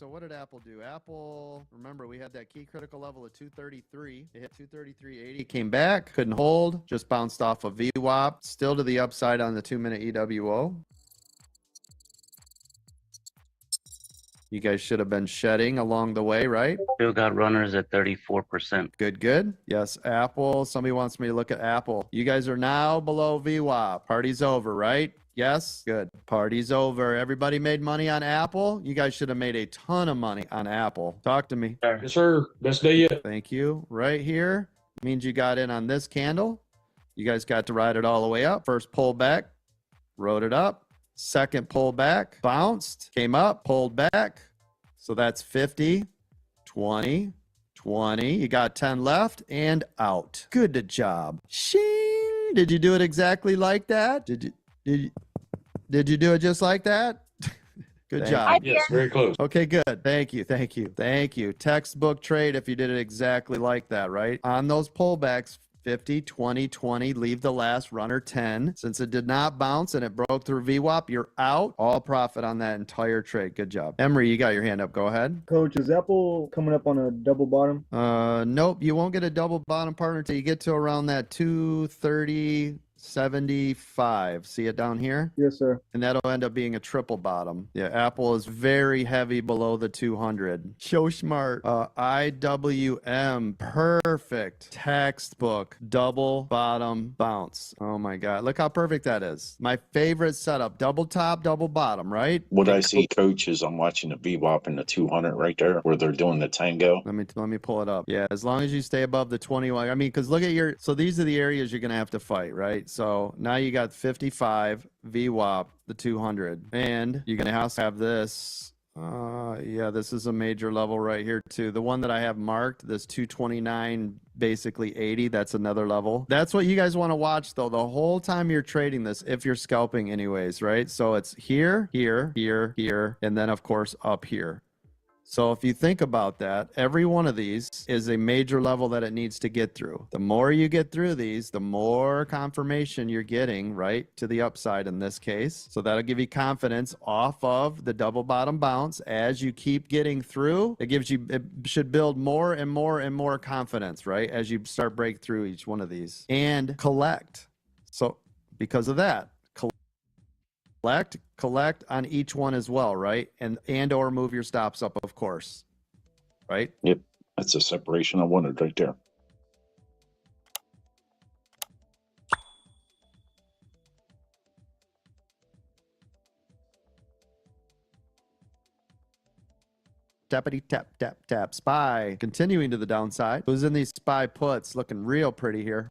So what did Apple do? Apple, remember, we had that key critical level of 233. It hit 233.80, came back, couldn't hold, just bounced off a VWAP, still to the upside on the 2-minute EWO. You guys should have been shedding along the way, right? Still got runners at 34%. Good, good. Yes, Apple. Somebody wants me to look at Apple. You guys are now below VWAP. Party's over, right? Yes? Good. Party's over. Everybody made money on Apple? You guys should have made a ton of money on Apple. Talk to me. Yes, sir. Best day yet. Thank you. Right here means you got in on this candle. You guys got to ride it all the way up. First pull back, rode it up. Second pull back, bounced, came up, pulled back. So that's 50, 20, 20. You got 10 left and out. Good job. Shing. Did you do it exactly like that? Did you do it just like that? Good job. Yes, very close. Okay, good. Thank you. Thank you. Thank you. Textbook trade if you did it exactly like that, right? On those pullbacks, 50, 20, 20, leave the last runner 10. Since it did not bounce and it broke through VWAP, you're out. All profit on that entire trade. Good job. Emery, you got your hand up. Go ahead. Coach, is Apple coming up on a double bottom? Nope. You won't get a double bottom, partner, until you get to around that 230.75. See it down here? Yes, sir. And that'll end up being a triple bottom. Yeah, Apple is very heavy below the 200. So smart. IWM, perfect. Textbook, double bottom bounce. Oh my God. Look how perfect that is. My favorite setup, double top, double bottom, right? What I see, Coach, is I'm watching the VWAP and the 200 right there where they're doing the tango. Let me pull it up. Yeah, as long as you stay above the 21. I mean, because look at your, so these are the areas you're going to have to fight, right? So now you got 55 VWAP, the 200, and you're going to have this. Yeah, this is a major level right here too. The one that I have marked, this 229, basically 80, that's another level. That's what you guys want to watch though, the whole time you're trading this, if you're scalping anyways, right? So it's here, here, here, here, and then of course up here. So if you think about that, every one of these is a major level that it needs to get through. The more you get through these, the more confirmation you're getting, right, to the upside in this case. So that'll give you confidence off of the double bottom bounce. As you keep getting through, it should build more and more and more confidence, right, as you start break through each one of these. And collect. So because of that, collect on each one as well, right? And or move your stops up, of course, right? Yep, that's the separation I wanted right there. Tappity tap, tap, tap. SPY continuing to the downside. Who's in these SPY puts? Looking real pretty here.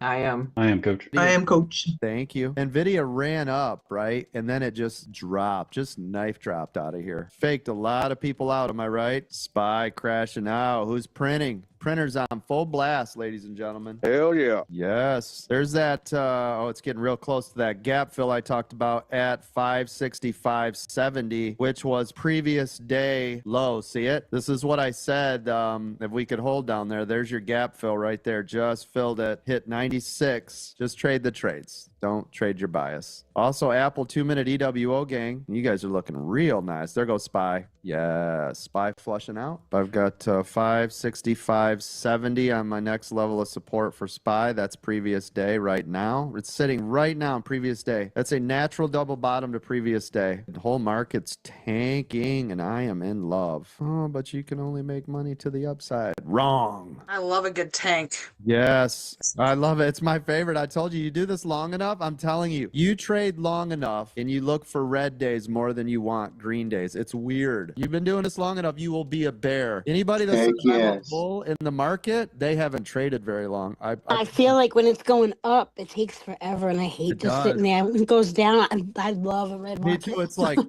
I am. I am, Coach. I am, Coach. Thank you. NVIDIA ran up, right? And then it just dropped, just knife dropped out of here. Faked a lot of people out, am I right? SPY crashing out. Who's printing? Printers on full blast, ladies and gentlemen. Hell yeah. Yes. There's that. Oh, it's getting real close to that gap fill I talked about at 565.70, which was previous day low. See it? This is what I said. If we could hold down there, there's your gap fill right there. Just filled it. Hit 96. Just trade the trades. Don't trade your bias. Also, Apple 2-minute EWO gang. You guys are looking real nice. There goes SPY. Yeah, SPY flushing out. I've got 565.70 on my next level of support for SPY. That's previous day right now. It's sitting right now on previous day. That's a natural double bottom to previous day. The whole market's tanking, and I am in love. Oh, but you can only make money to the upside. Wrong. I love a good tank. Yes, I love it. It's my favorite. I told you, you do this long enough, I'm telling you, you trade long enough and you look for red days more than you want green days. It's weird. You've been doing this long enough, you will be a bear. Anybody that's a bull in the market, they haven't traded very long. I feel like when it's going up, it takes forever, and I hate just sitting there. When it goes down, I love a red market. Me too. It's like,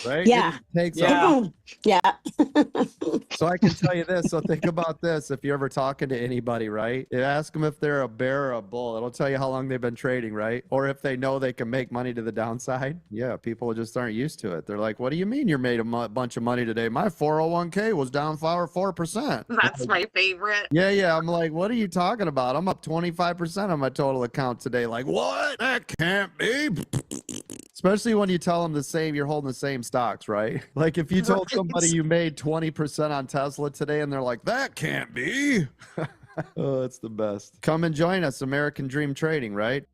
right? Yeah. It takes Yeah. So I can tell you this. So think about this. If you're ever talking to anybody, right? You ask them if they're a bear or a bull. It'll tell you how long they've been trading, right? Or if they know they can make money to the downside. Yeah, people just aren't used to it. They're like, what do you mean you made a bunch of money today? My 401k was down 5 or 4%. That's my favorite. Yeah. I'm like, what are you talking about? I'm up 25% on my total account today. Like, what? That can't be. Especially when you tell them the same, you're holding the same stocks, right? Like if you told somebody you made 20% on Tesla today and they're like, that can't be. Oh, it's the best. Come and join us, American Dream Trading, right?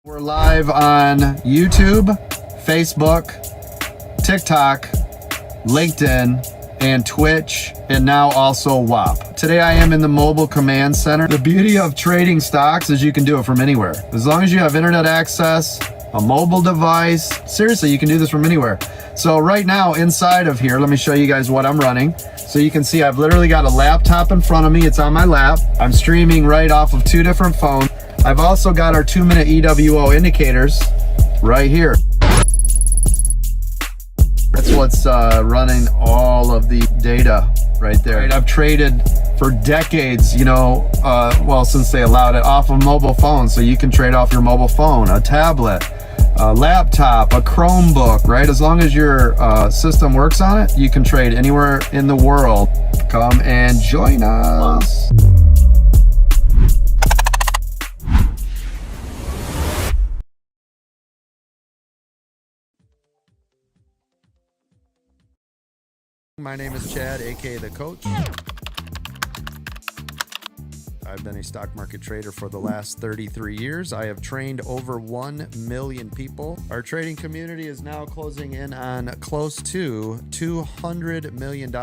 We're live on YouTube, Facebook, TikTok, LinkedIn, and Twitch, and now also WAP. Today I am in the mobile command center. The beauty of trading stocks is you can do it from anywhere. As long as you have internet access, a mobile device, seriously, you can do this from anywhere. So right now inside of here, let me show you guys what I'm running. So you can see I've literally got a laptop in front of me. It's on my lap. I'm streaming right off of 2 different phones. I've also got our 2-minute EWO indicators right here. That's what's running all of the data right there. Right, I've traded for decades, you know, well, since they allowed it, off of mobile phones. So you can trade off your mobile phone, a tablet, a laptop, a Chromebook, right? As long as your system works on it, you can trade anywhere in the world. Come and join us. My name is Chad, aka The Coach. I've been a stock market trader for the last 33 years. I have trained over 1 million people. Our trading community is now closing in on close to $200 million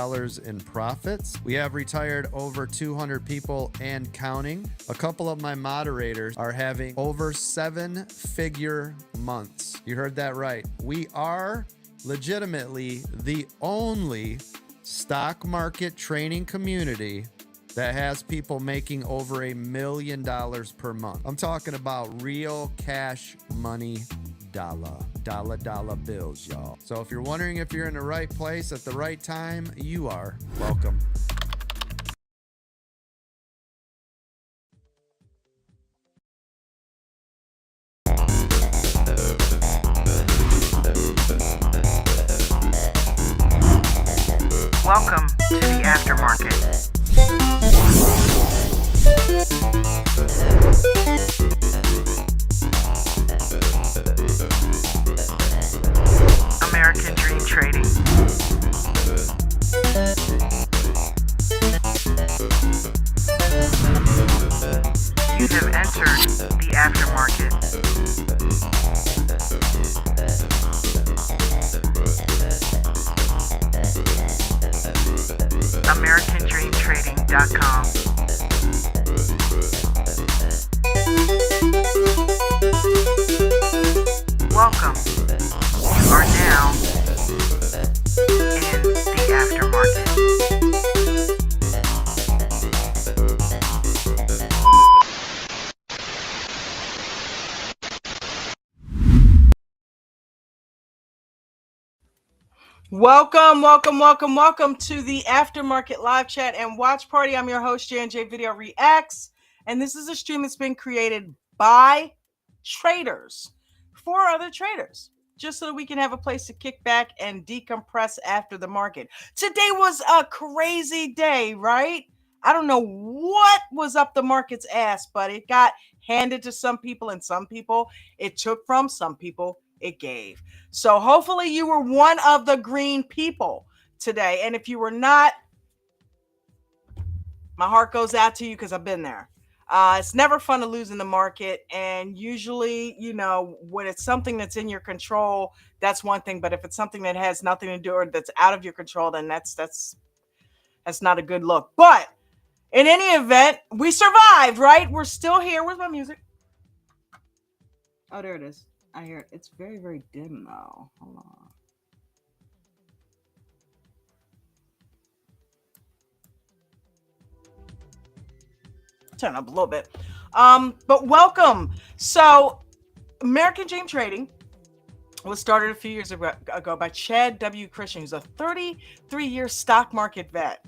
in profits. We have retired over 200 people and counting. A couple of my moderators are having over 7-figure months. You heard that right. We are legitimately the only stock market training community that has people making over $1 million per month. I'm talking about real cash money, dollar bills, y'all. So if you're wondering if you're in the right place at the right time, you are. Welcome. Welcome to the Aftermarket. American Dream Trading. You have entered the Aftermarket. AmericanDreamTrading.com. Welcome. You are now in the Aftermarket. Welcome to the Aftermarket live chat and watch party. I'm your host, J&J Video Reacts, and this is a stream that's been created by traders for other traders, just so that we can have a place to kick back and decompress after the market. Today was a crazy day, right? I don't know what was up the market's ass, but it got handed to some people, and some people it took from, some people it gave. So hopefully you were one of the green people today. And if you were not, my heart goes out to you because I've been there. It's never fun to lose in the market. And usually, you know, when it's something that's in your control, that's one thing. But if it's something that has nothing to do or that's out of your control, then that's not a good look. But in any event, we survived, right? We're still here. Where's my music? Oh, there it is. I hear it. It's very, very dim though. Hold on. Turn up a little bit. But welcome. So American Dream Trading was started a few years ago by Chad W. Christian, who's a 33-year stock market vet.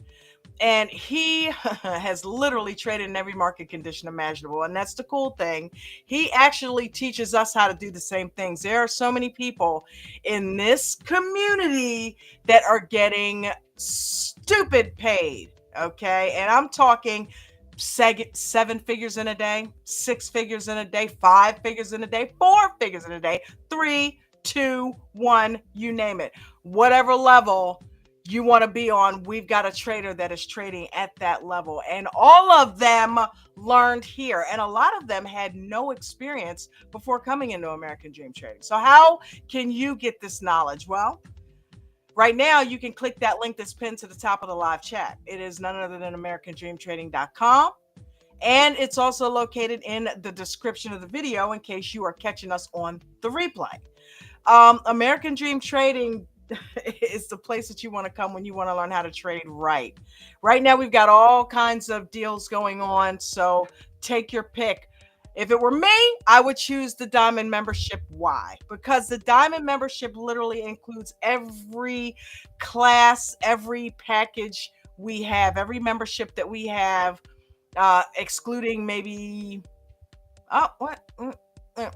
And he has literally traded in every market condition imaginable. And that's the cool thing. He actually teaches us how to do the same things. There are so many people in this community that are getting stupid paid. Okay. And I'm talking 7 figures in a day, 6 figures in a day, 5 figures in a day, 4 figures in a day, 3, 2, 1, you name it. Whatever level you want to be on, we've got a trader that is trading at that level. And all of them learned here. And a lot of them had no experience before coming into American Dream Trading. So how can you get this knowledge? Well, right now you can click that link that's pinned to the top of the live chat. It is none other than AmericanDreamTrading.com. And it's also located in the description of the video in case you are catching us on the replay. American Dream Trading is the place that you want to come when you want to learn how to trade right. Right now, we've got all kinds of deals going on, so take your pick. If it were me, I would choose the Diamond membership. Why? Because the Diamond membership literally includes every class, every package we have, every membership that we have, excluding maybe,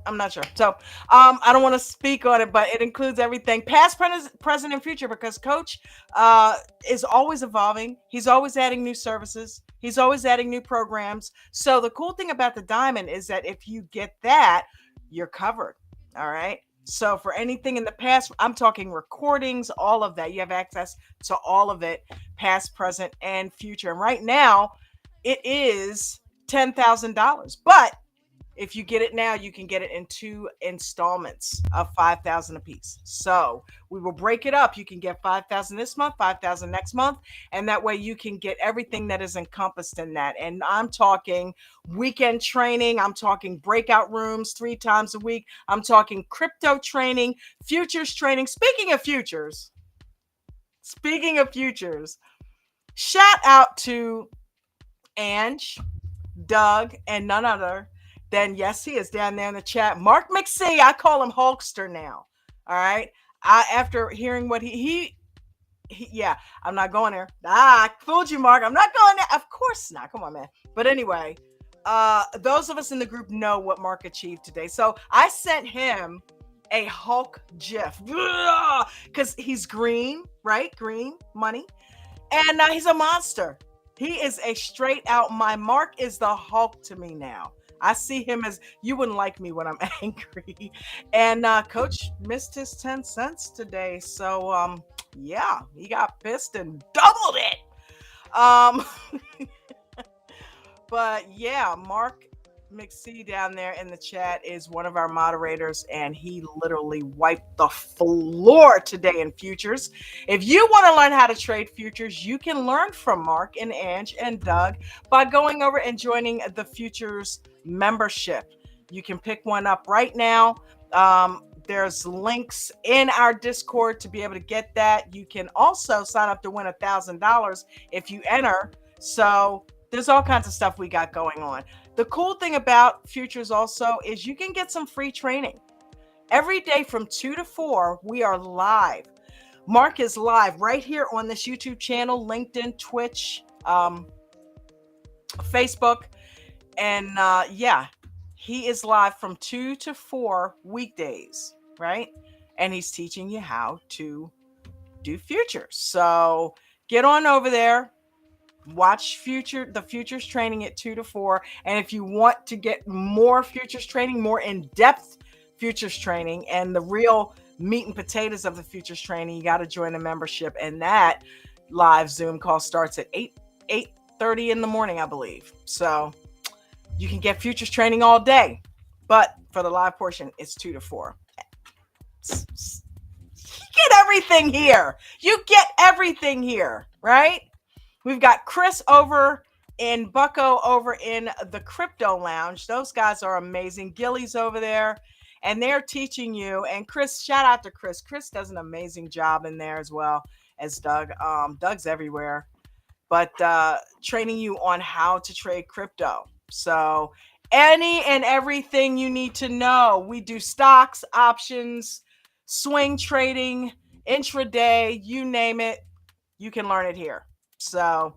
I'm not sure. So I don't want to speak on it, but it includes everything past, present, and future, because Coach is always evolving. He's always adding new services. He's always adding new programs. So the cool thing about the Diamond is that if you get that, you're covered. All right. So for anything in the past, I'm talking recordings, all of that. You have access to all of it, past, present, and future. And right now, it is $10,000. But if you get it now, you can get it in 2 installments of $5,000 apiece. So we will break it up. You can get $5,000 this month, $5,000 next month, and that way you can get everything that is encompassed in that. And I'm talking weekend training. I'm talking breakout rooms 3 times a week. I'm talking crypto training, futures training. Speaking of futures, shout out to Ange, Doug, and none other. Then yes, he is down there in the chat. Mark McSee, I call him Hulkster now. All right. After hearing what he yeah, I'm not going there. I fooled you, Mark. I'm not going there. Of course not. Come on, man. But anyway, those of us in the group know what Mark achieved today. So I sent him a Hulk GIF because he's green, right? Green money. And he's a monster. He is a straight out, my Mark is the Hulk to me now. I see him as, you wouldn't like me when I'm angry. And Coach missed his 10 cents today. So, yeah, he got pissed and doubled it. But yeah, Mark McSee down there in the chat is one of our moderators, and he literally wiped the floor today in futures. If you want to learn how to trade futures, you can learn from Mark and Ange and Doug by going over and joining the futures membership. You can pick one up right now. There's links in our Discord to be able to get that. You can also sign up to win $1,000 if you enter. So there's all kinds of stuff we got going on. The cool thing about futures also is you can get some free training. Every day from 2 to 4, we are live. Mark is live right here on this YouTube channel, LinkedIn, Twitch, Facebook. And yeah, he is live from 2 to 4 weekdays, right? And he's teaching you how to do futures. So get on over there. Watch the futures training at 2 to 4. And if you want to get more futures training, more in-depth futures training, and the real meat and potatoes of the futures training, you got to join the membership. And that live Zoom call starts at 8:30 in the morning, I believe. So you can get futures training all day. But for the live portion, it's 2 to 4. You get everything here. You get everything here, right? We've got Chris over in Bucko over in the Crypto Lounge. Those guys are amazing. Gilly's over there, and they're teaching you. And Chris, shout out to Chris. Chris does an amazing job in there as well as Doug. Doug's everywhere, but training you on how to trade crypto. So any and everything you need to know. We do stocks, options, swing trading, intraday, you name it. You can learn it here. So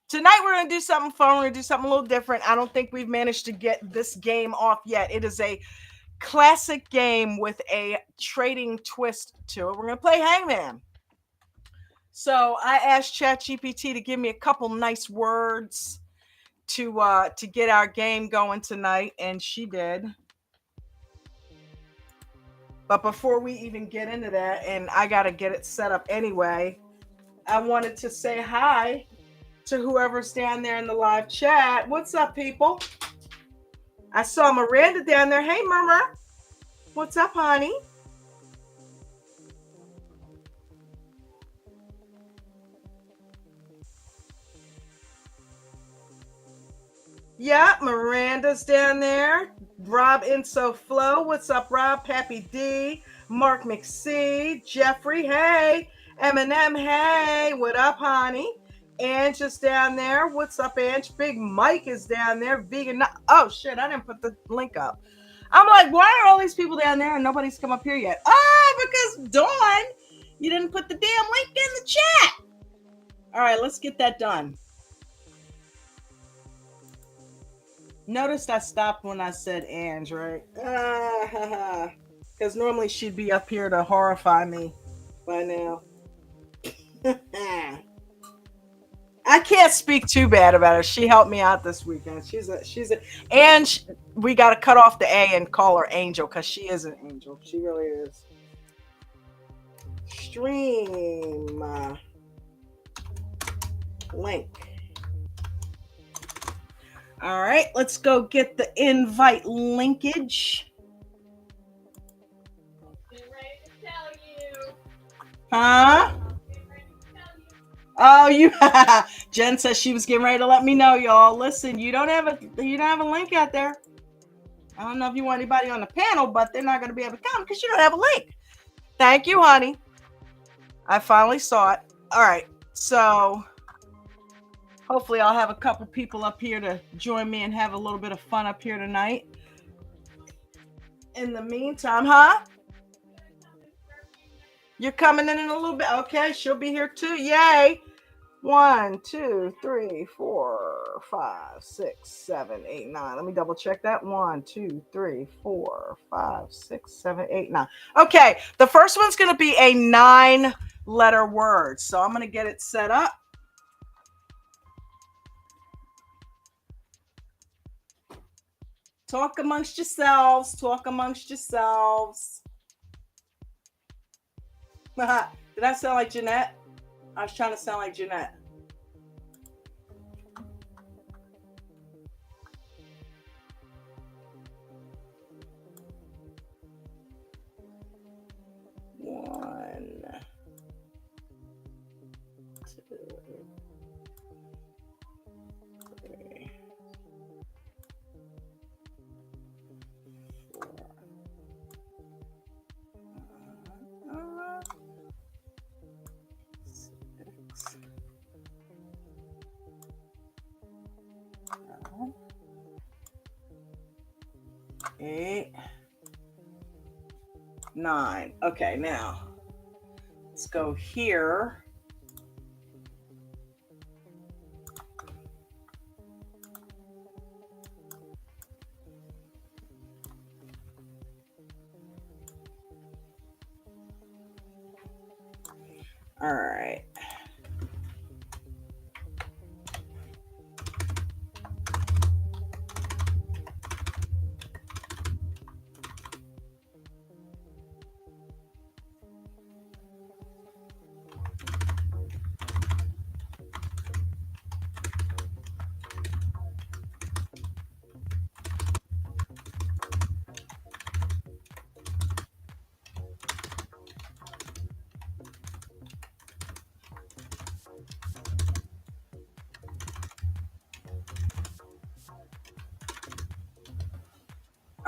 tonight we're going to do something fun. We're going to do something a little different. I don't think we've managed to get this game off yet. It is a classic game with a trading twist to it. We're going to play Hangman. So I asked ChatGPT to give me a couple nice words to get our game going tonight, and she did. But before we even get into that, and I got to get it set up anyway, I wanted to say hi to whoever's down there in the live chat. What's up, people? I saw Miranda down there. Hey, Murmur. What's up, honey? Yeah, Miranda's down there. Rob Inflow. What's up, Rob? Pappy D. Mark McSee. Jeffrey. Hey. Eminem, hey, what up, honey? Ange is down there. What's up, Ange? Big Mike is down there. Vegan. Oh, shit, I didn't put the link up. I'm like, why are all these people down there and nobody's come up here yet? Oh, because Dawn, you didn't put the damn link in the chat. All right, let's get that done. Noticed I stopped when I said Ange, right? Because normally she'd be up here to horrify me by now. I can't speak too bad about her. She helped me out this weekend. And we got to cut off the A and call her Angel because she is an angel. She really is. Stream link. All right, let's go get the invite linkage. Huh? Oh, you Jen says she was getting ready to let me know, y'all. Listen, you don't have a link out there. I don't know if you want anybody on the panel, but they're not going to be able to come because you don't have a link. Thank you, honey. I finally saw it. All right, so hopefully I'll have a couple people up here to join me and have a little bit of fun up here tonight. In the meantime, huh? You're coming in a little bit. Okay, she'll be here too. Yay. 1, 2, 3, 4, 5, 6, 7, 8, 9. Let me double check that. 1, 2, 3, 4, 5, 6, 7, 8, 9. Okay, the first one's going to be a 9-letter word. So I'm going to get it set up. Talk amongst yourselves. Talk amongst yourselves. Did I sound like Jeanette? I was trying to sound like Jeanette. One, two, three, 4. 8, 9. Okay, now Let's go here. All right.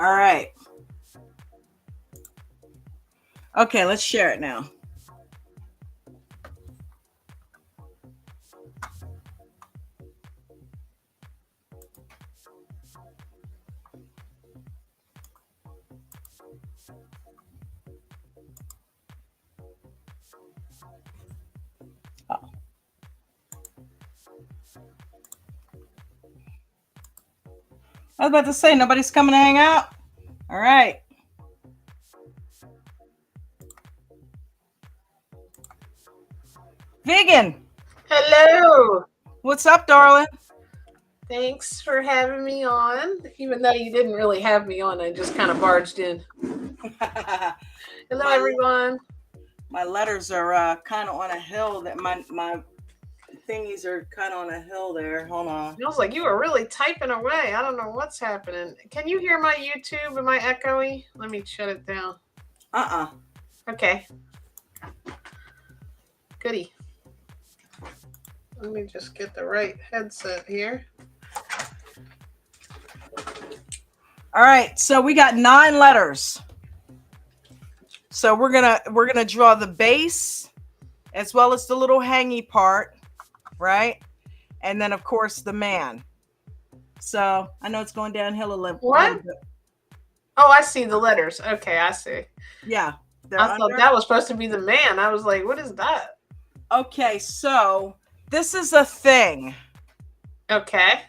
All right. Okay, let's share it now. I was about to say, nobody's coming to hang out. All right. Vegan, Hello. what's up, darling? Thanks for having me on. Even though you didn't really have me on, I just kind of barged in. Hello, everyone. My letters are kind of on a hill. That my thingies are kind of on a hill there. Hold on. Feels like you were really typing away. I don't know what's happening. Can you hear my YouTube? Am I echoey? Let me shut it down. Okay. Goody. Let me just get the right headset here. All right, so we got 9 letters. So we're gonna draw the base as well as the little hangy part, right? And then of course the man. So I know it's going downhill a little. What? Oh, I see the letters. Okay, I see. Yeah. I thought that was supposed to be the man. I was like, what is that? Okay, so this is a thing. Okay.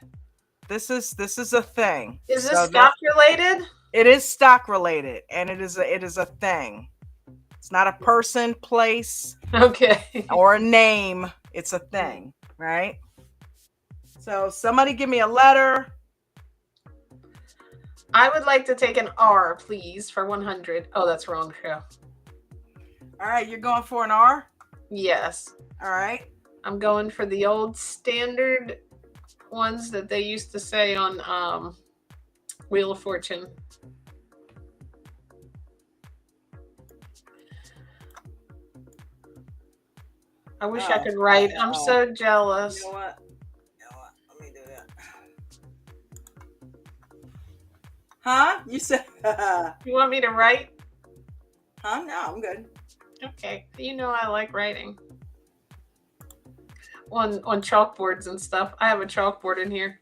This is a thing. Is this stock related? It is stock related, and it is a thing. It's not a person, place, okay, or a name. It's a thing, right? So somebody give me a letter. I would like to take an R, please, for 100. Oh, that's wrong show. All right, you're going for an R? Yes. All right. I'm going for the old standard ones that they used to say on Wheel of Fortune. I wish I could write. I'm so jealous. You know what? Let me do that. Huh? You said You want me to write? Huh? No, I'm good. Okay. You know I like writing. On chalkboards and stuff. I have a chalkboard in here.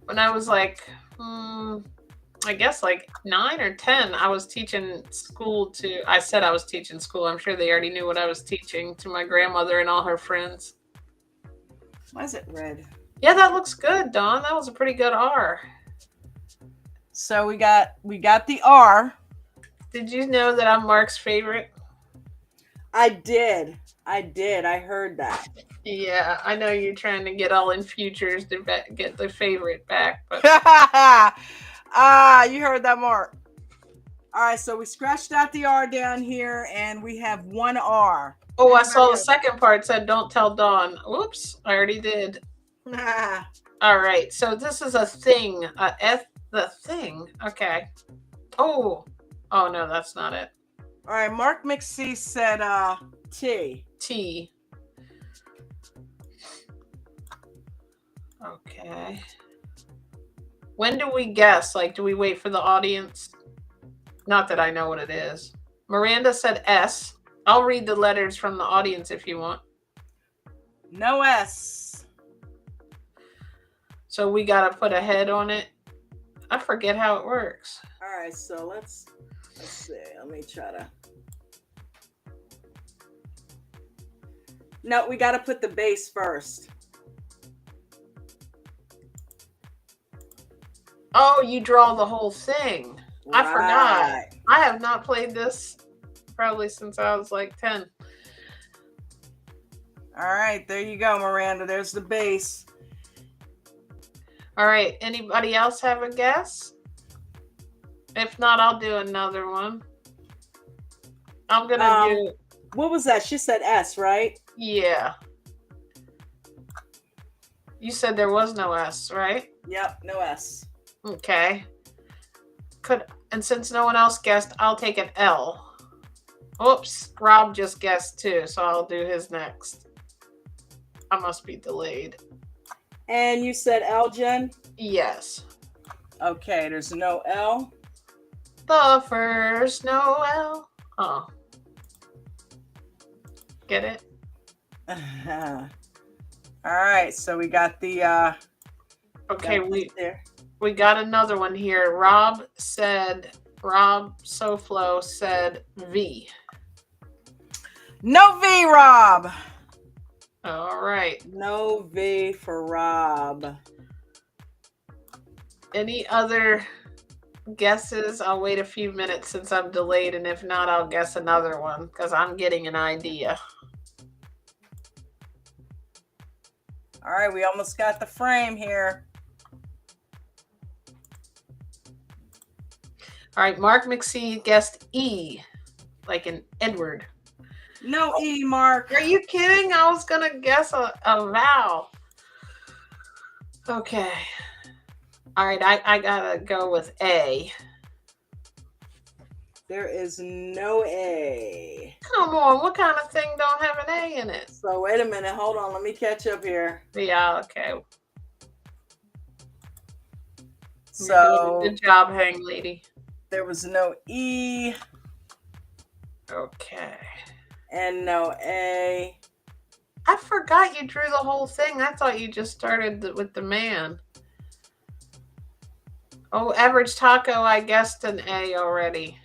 When I was like, I guess like 9 or 10, I was teaching school I said I was teaching school. I'm sure they already knew what I was teaching to my grandmother and all her friends. Why is it red? Yeah, that looks good, Dawn. That was a pretty good R. So we got the R. Did you know that I'm Mark's favorite? I did. I heard that. Yeah, I know you're trying to get all in futures to get the favorite back, but you heard that, Mark. All right, so we scratched out the R down here, and we have 1 R. Oh, I saw the second part said don't tell Dawn. Whoops, I already did. All right, so this is a thing. The thing. Okay. Oh no, that's not it. All right, Mark McC said T. T. Okay. When do we guess? Like, do we wait for the audience? Not that I know what it is. Miranda said S. I'll read the letters from the audience if you want. No S. So we got to put a head on it. I forget how it works. All right, so let's see. Let me try to. No, we got to put the base first. Oh, you draw the whole thing. I forgot. Right. I have not played this probably since I was like 10. All right, there you go, Miranda. There's the base. All right. Anybody else have a guess? If not, I'll do another one. I'm gonna do. What was that? She said S, right? Yeah. You said there was no S, right? Yep, no S. Okay. And since no one else guessed, I'll take an L. Oops, Rob just guessed too, so I'll do his next. I must be delayed. And you said L, Jen? Yes. Okay, there's no L. The first Noel. Oh. Get it? All right, so we got the Okay, got this there. we got another one here. Rob Soflo said V. No V, Rob. All right. No V for Rob. Any other guesses? I'll wait a few minutes since I'm delayed, and if not, I'll guess another one because I'm getting an idea. All right, we almost got the frame here. All right, Mark McSee guessed E, like in Edward. No E, Mark. Are you kidding? I was gonna guess a vowel. Okay. All right, I gotta go with A. There is no A. Come on, what kind of thing don't have an A in it? So wait a minute, hold on, let me catch up here. Yeah, okay. So Good job, Hang Lady. there was no E Okay. and no A. I forgot you drew the whole thing. I thought you just started with the man. Oh, Average Taco, I guessed an A already.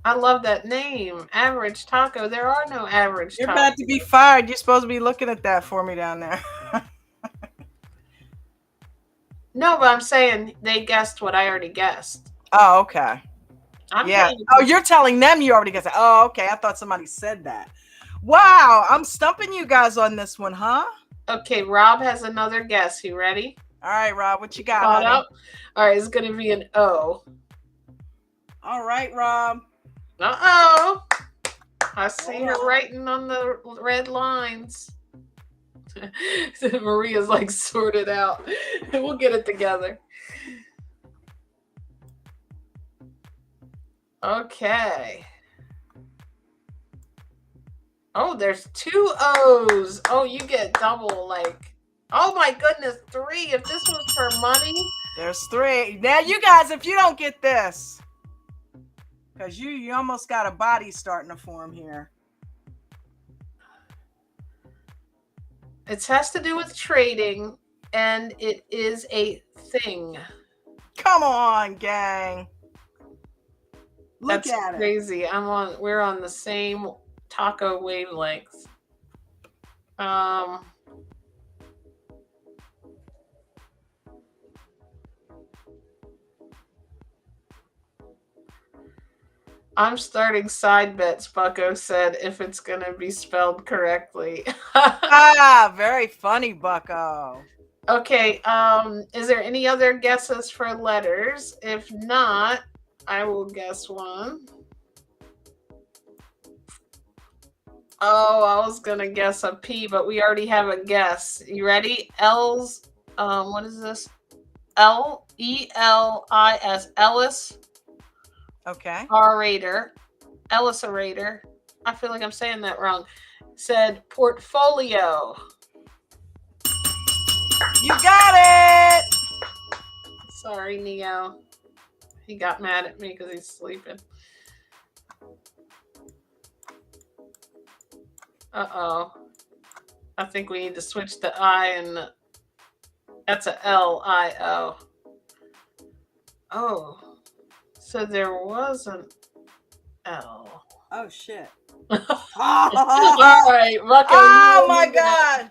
I love that name, Average Taco. There are no average You're tacos. about to be fired. You're supposed to be looking at that for me down there. No, but I'm saying they guessed what I already guessed. Oh, okay. Yeah. Oh, you're telling them you already guessed it. Oh, okay. I thought somebody said that. Wow, I'm stumping you guys on this one, huh? Okay, Rob has another guess. You ready? All right, Rob, what you got? Caught Honey? up? All right, it's going to be an O. All right, Rob. Uh-oh. I see her writing on the red lines. Maria's like sorted out. We'll get it together. Okay. Oh, there's 2 O's. Oh, you get double, like, oh my goodness, 3. If this was for money. There's 3. Now, you guys, if you don't get this, because you almost got a body starting to form here. It has to do with trading, and it is a thing. Come on, gang. Look That's at it. crazy. We're on the same taco wavelength. I'm starting side bets, Bucko said, if it's gonna be spelled correctly. Very funny, Bucko. Okay, is there any other guesses for letters? If not, I will guess one. Oh, I was gonna guess a P, but we already have a guess. You ready? L's, what is this? L-E-L-I-S, Ellis. Okay. Orator, Ellis Orator. I feel like I'm saying that wrong. Said portfolio. You got it. Sorry, Neo. He got mad at me because he's sleeping. Uh-oh. I think we need to switch the I and that's a L-I-O. Oh, so there was an L. Oh shit. All right, Bucko. Oh my god.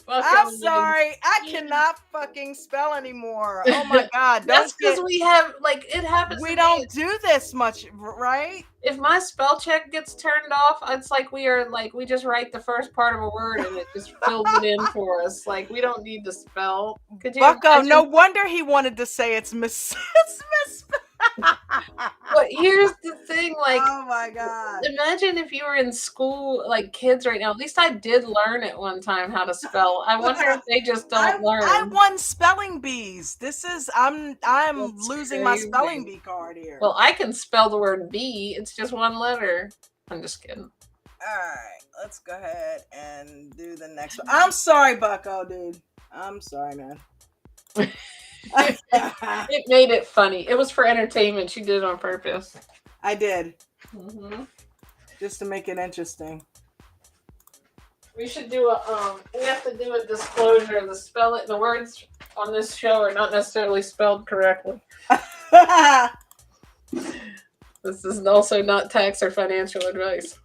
Bucko, I'm sorry. I cannot fucking spell anymore. Oh my god. That's because we have like it happens. We to don't me. do this much, right? If my spell check gets turned off, it's like we just write the first part of a word and it just fills it in for us. Like we don't need to spell. Could you Bucko, imagine? no wonder he wanted to say it's misspelled. But here's the thing, like, oh my god. imagine if you were in school, like kids right now. At least I did learn at one time how to spell. I wonder if they just don't learn. I won spelling bees. This is I'm That's losing my crazy. spelling bee card here. Well, I can spell the word bee. It's just one letter. I'm just kidding. All right, let's go ahead and do the next one. I'm sorry, Bucko, dude. I'm sorry, man. It made it funny. It was for entertainment. She did it on purpose. I did. Mm-hmm. Just to make it interesting. We should do a we have to do a disclosure. The words on this show are not necessarily spelled correctly. This is also not tax or financial advice.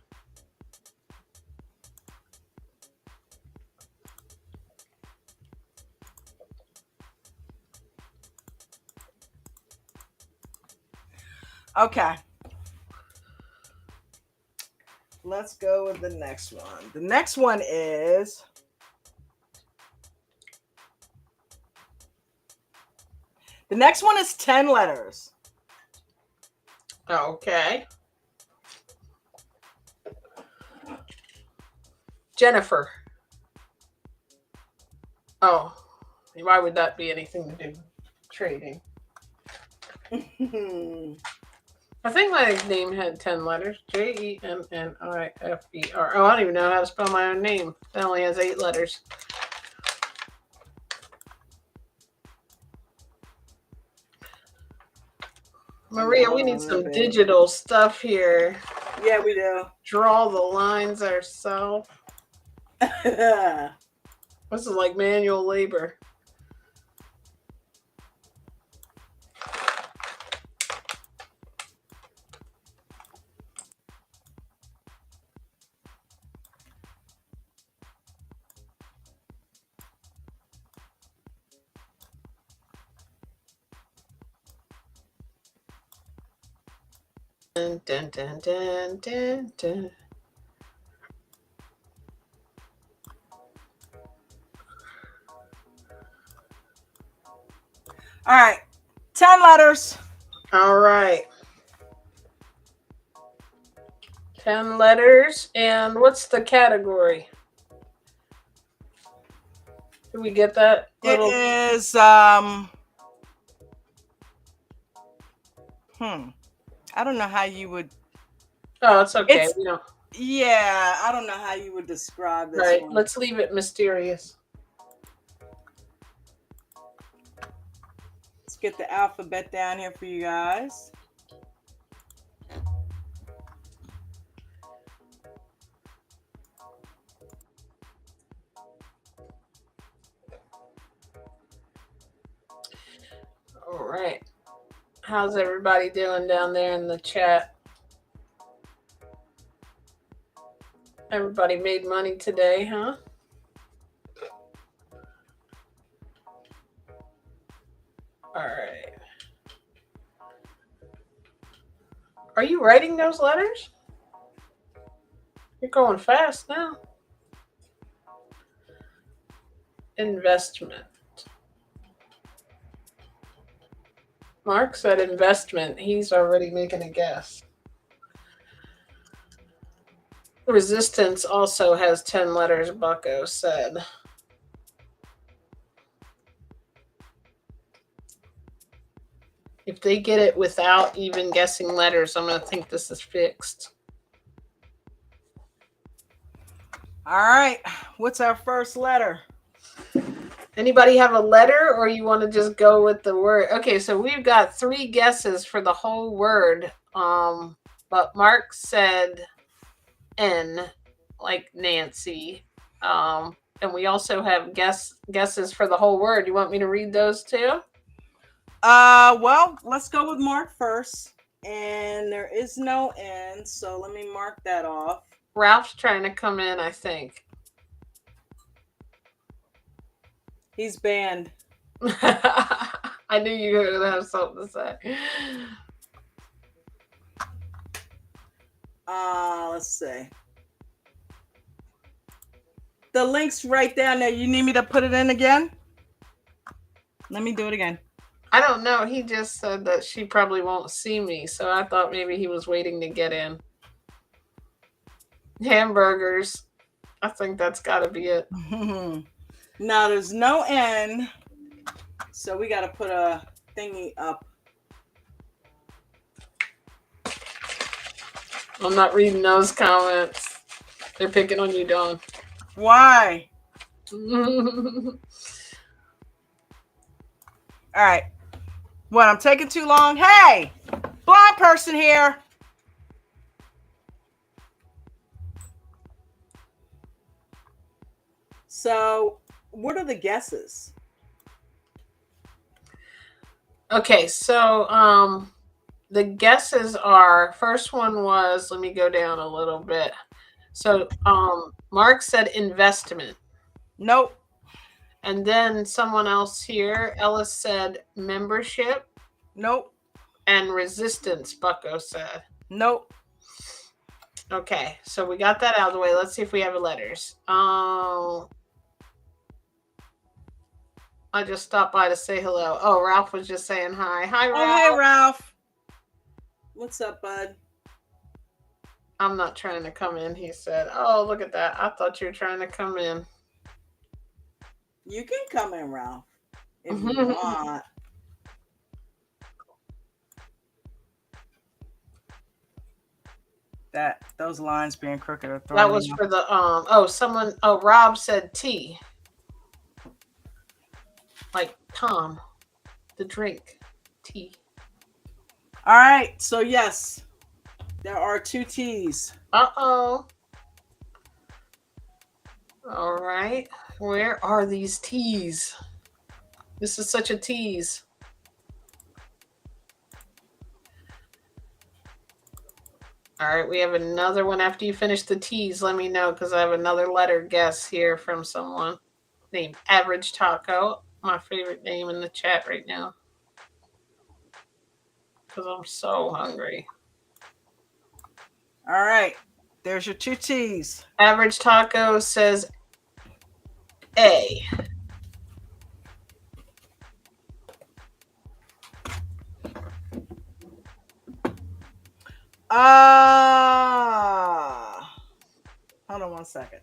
Okay. Let's go with the next one. The next one is the next one is 10 letters. Okay. Jennifer. Oh, why would that be anything to do with trading? I think my name had 10 letters. Jennifer. Oh, I don't even know how to spell my own name. It only has 8 letters. Maria, we need some digital stuff here. Yeah, we do. Draw the lines ourselves. This is like manual labor. Dun, dun, dun, dun, dun, dun. All right. 10 letters. All right. 10 letters. And what's the category? Did we get that? It is I don't know how you would. Oh, it's okay. It's- We don't. Yeah, I don't know how you would describe this Right. one. Let's leave it mysterious. Let's get the alphabet down here for you guys. All right. How's everybody doing down there in the chat? Everybody made money today, huh? All right. Are you writing those letters? You're going fast now. Investment. Mark said investment. He's already making a guess. Resistance also has 10 letters, Bucko said. If they get it without even guessing letters, I'm going to think this is fixed. All right. What's our first letter? Anybody have a letter, or you want to just go with the word? Okay, so we've got 3 guesses for the whole word. But Mark said N, like Nancy. And we also have guesses for the whole word. You want me to read those too? Well, let's go with Mark first. And there is no N, so let me mark that off. Ralph's trying to come in, I think. He's banned. I knew you were going to have something to say. Let's see. The link's right down there. You need me to put it in again? Let me do it again. I don't know. He just said that she probably won't see me, so I thought maybe he was waiting to get in. Hamburgers. I think that's got to be it. Now there's no N, so we got to put a thingy up. I'm not reading those comments. They're picking on you, Dawn. Why? All right. What, I'm taking too long? Hey, blind person here. So, what are the guesses? Okay, so the guesses are, first one was, let me go down a little bit. So Mark said investment. Nope. And then someone else here, Ellis said membership. Nope. And resistance, Bucko said. Nope. Okay, so we got that out of the way. Let's see if we have letters. I just stopped by to say hello. Oh, Ralph was just saying hi. Hi, Ralph. Oh, hey, Ralph. What's up, bud? I'm not trying to come in, he said. Oh, look at that. I thought you were trying to come in. You can come in, Ralph, if you want. Those lines being crooked are throwing That was for the Rob said tea. Like Tom, the drink, tea. All right, so yes, there are 2 T's. Uh-oh. All right, where are these T's? This is such a tease. All right, we have another one. After you finish the T's, let me know, because I have another letter guess here from someone named Average Taco. My favorite name in the chat right now. Because I'm so hungry. All right, there's your 2 T's. Average Taco says A. Hold on one second.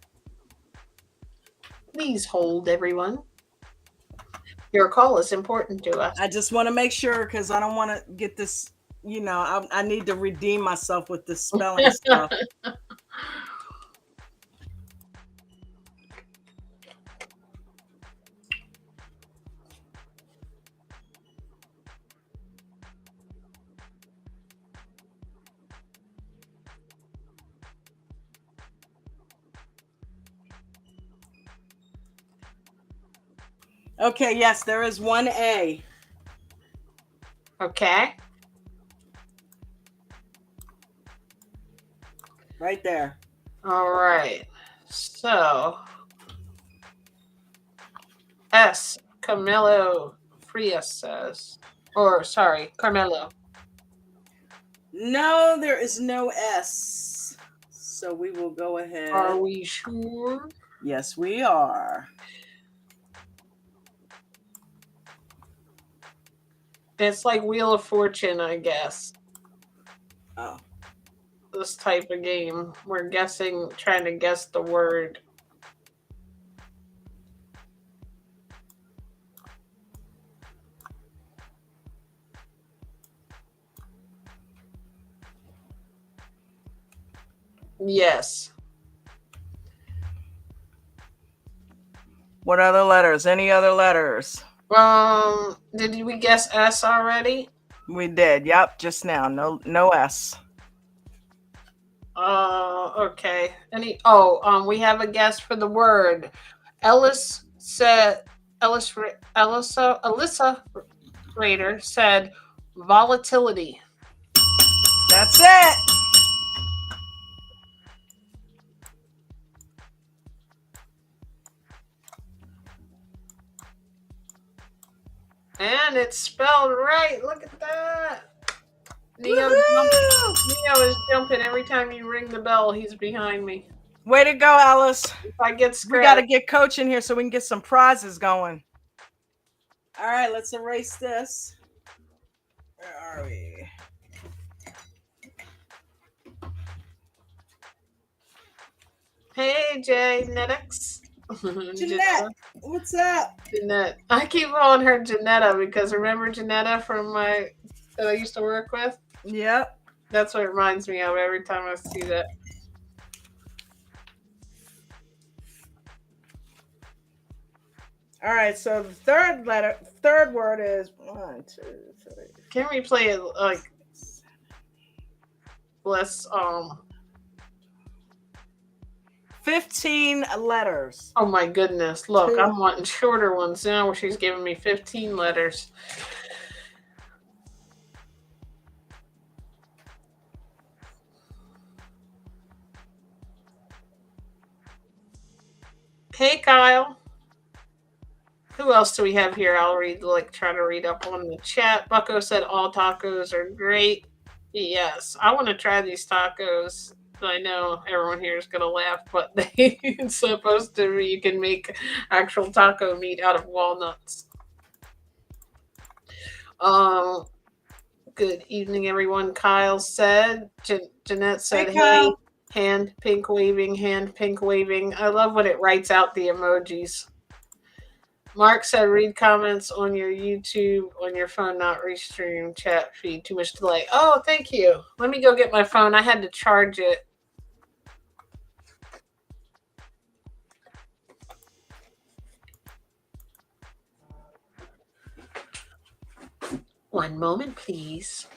Please hold, everyone. Your call is important to us. I just want to make sure, because I don't want to get this, I need to redeem myself with this spelling stuff. Okay, yes, there is 1 A. Okay. Right there. All right. So, S. Camilo Frias says, Carmelo. No, there is no S. So we will go ahead. Are we sure? Yes, we are. It's like Wheel of Fortune, I guess. Oh. This type of game. We're trying to guess the word. Yes. What other letters? Any other letters? Did we guess S already? We did. Yep, just now. No S. Okay. We have a guess for the word. Alyssa trader, said volatility. That's it. And it's spelled right. Look at that. Neo is jumping every time you ring the bell. He's behind me. Way to go, Alice. If I get We got to scratched, get Coach in here so we can get some prizes going. All right, let's erase this. Where are we? hey Jay Netix. Jeanette, what's up? Jeanette. I keep calling her Janetta because remember Janetta from that I used to work with? Yep. That's what it reminds me of every time I see that. All right, so the third word is 1, 2, 3. Can we play it like less 15 letters. Oh my goodness. Look, I'm wanting shorter ones now where she's giving me 15 letters. Hey, Kyle. Who else do we have here? I'll try to read up on the chat. Bucko said all tacos are great. Yes, I want to try these tacos. I know everyone here is going to laugh, but it's supposed to be you can make actual taco meat out of walnuts. Good evening, everyone. Kyle said. Jeanette said, hey, hand pink waving. I love when it writes out the emojis. Mark said, read comments on your YouTube on your phone, not restream chat feed. Too much delay. Oh, thank you. Let me go get my phone. I had to charge it. One moment, please.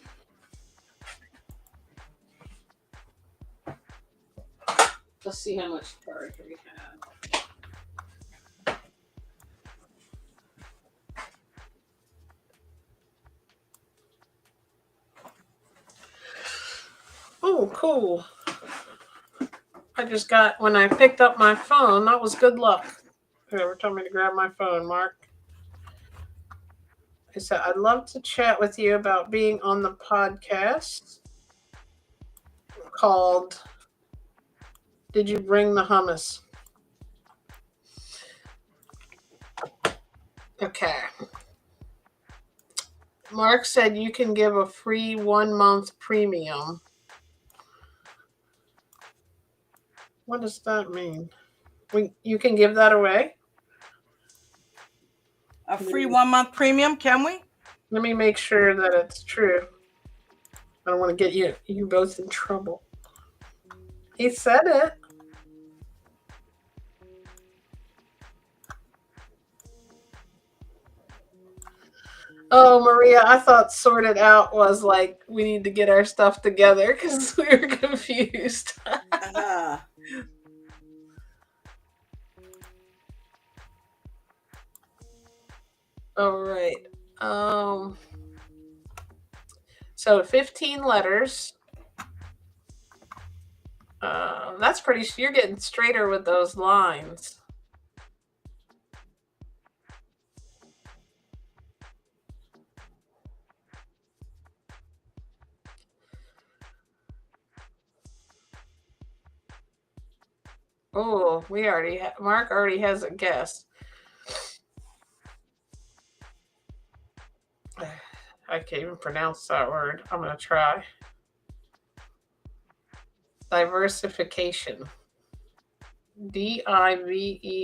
Let's see how much charge we have. Oh, cool. I just got, when I picked up my phone, that was good luck. Whoever told me to grab my phone, Mark. I said, I'd love to chat with you about being on the podcast called Did You Bring the Hummus? Okay. Mark said you can give a free 1 month premium. What does that mean? You can give that away? A free 1 month premium, can we? Let me make sure that it's true. I don't want to get you both in trouble. He said it. Oh, Maria, I thought sorted out was like we need to get our stuff together because we were confused. All right. So 15 letters. That's pretty. You're getting straighter with those lines. Oh, Mark already has a guess. I can't even pronounce that word. I'm going to try. Diversification. Diversification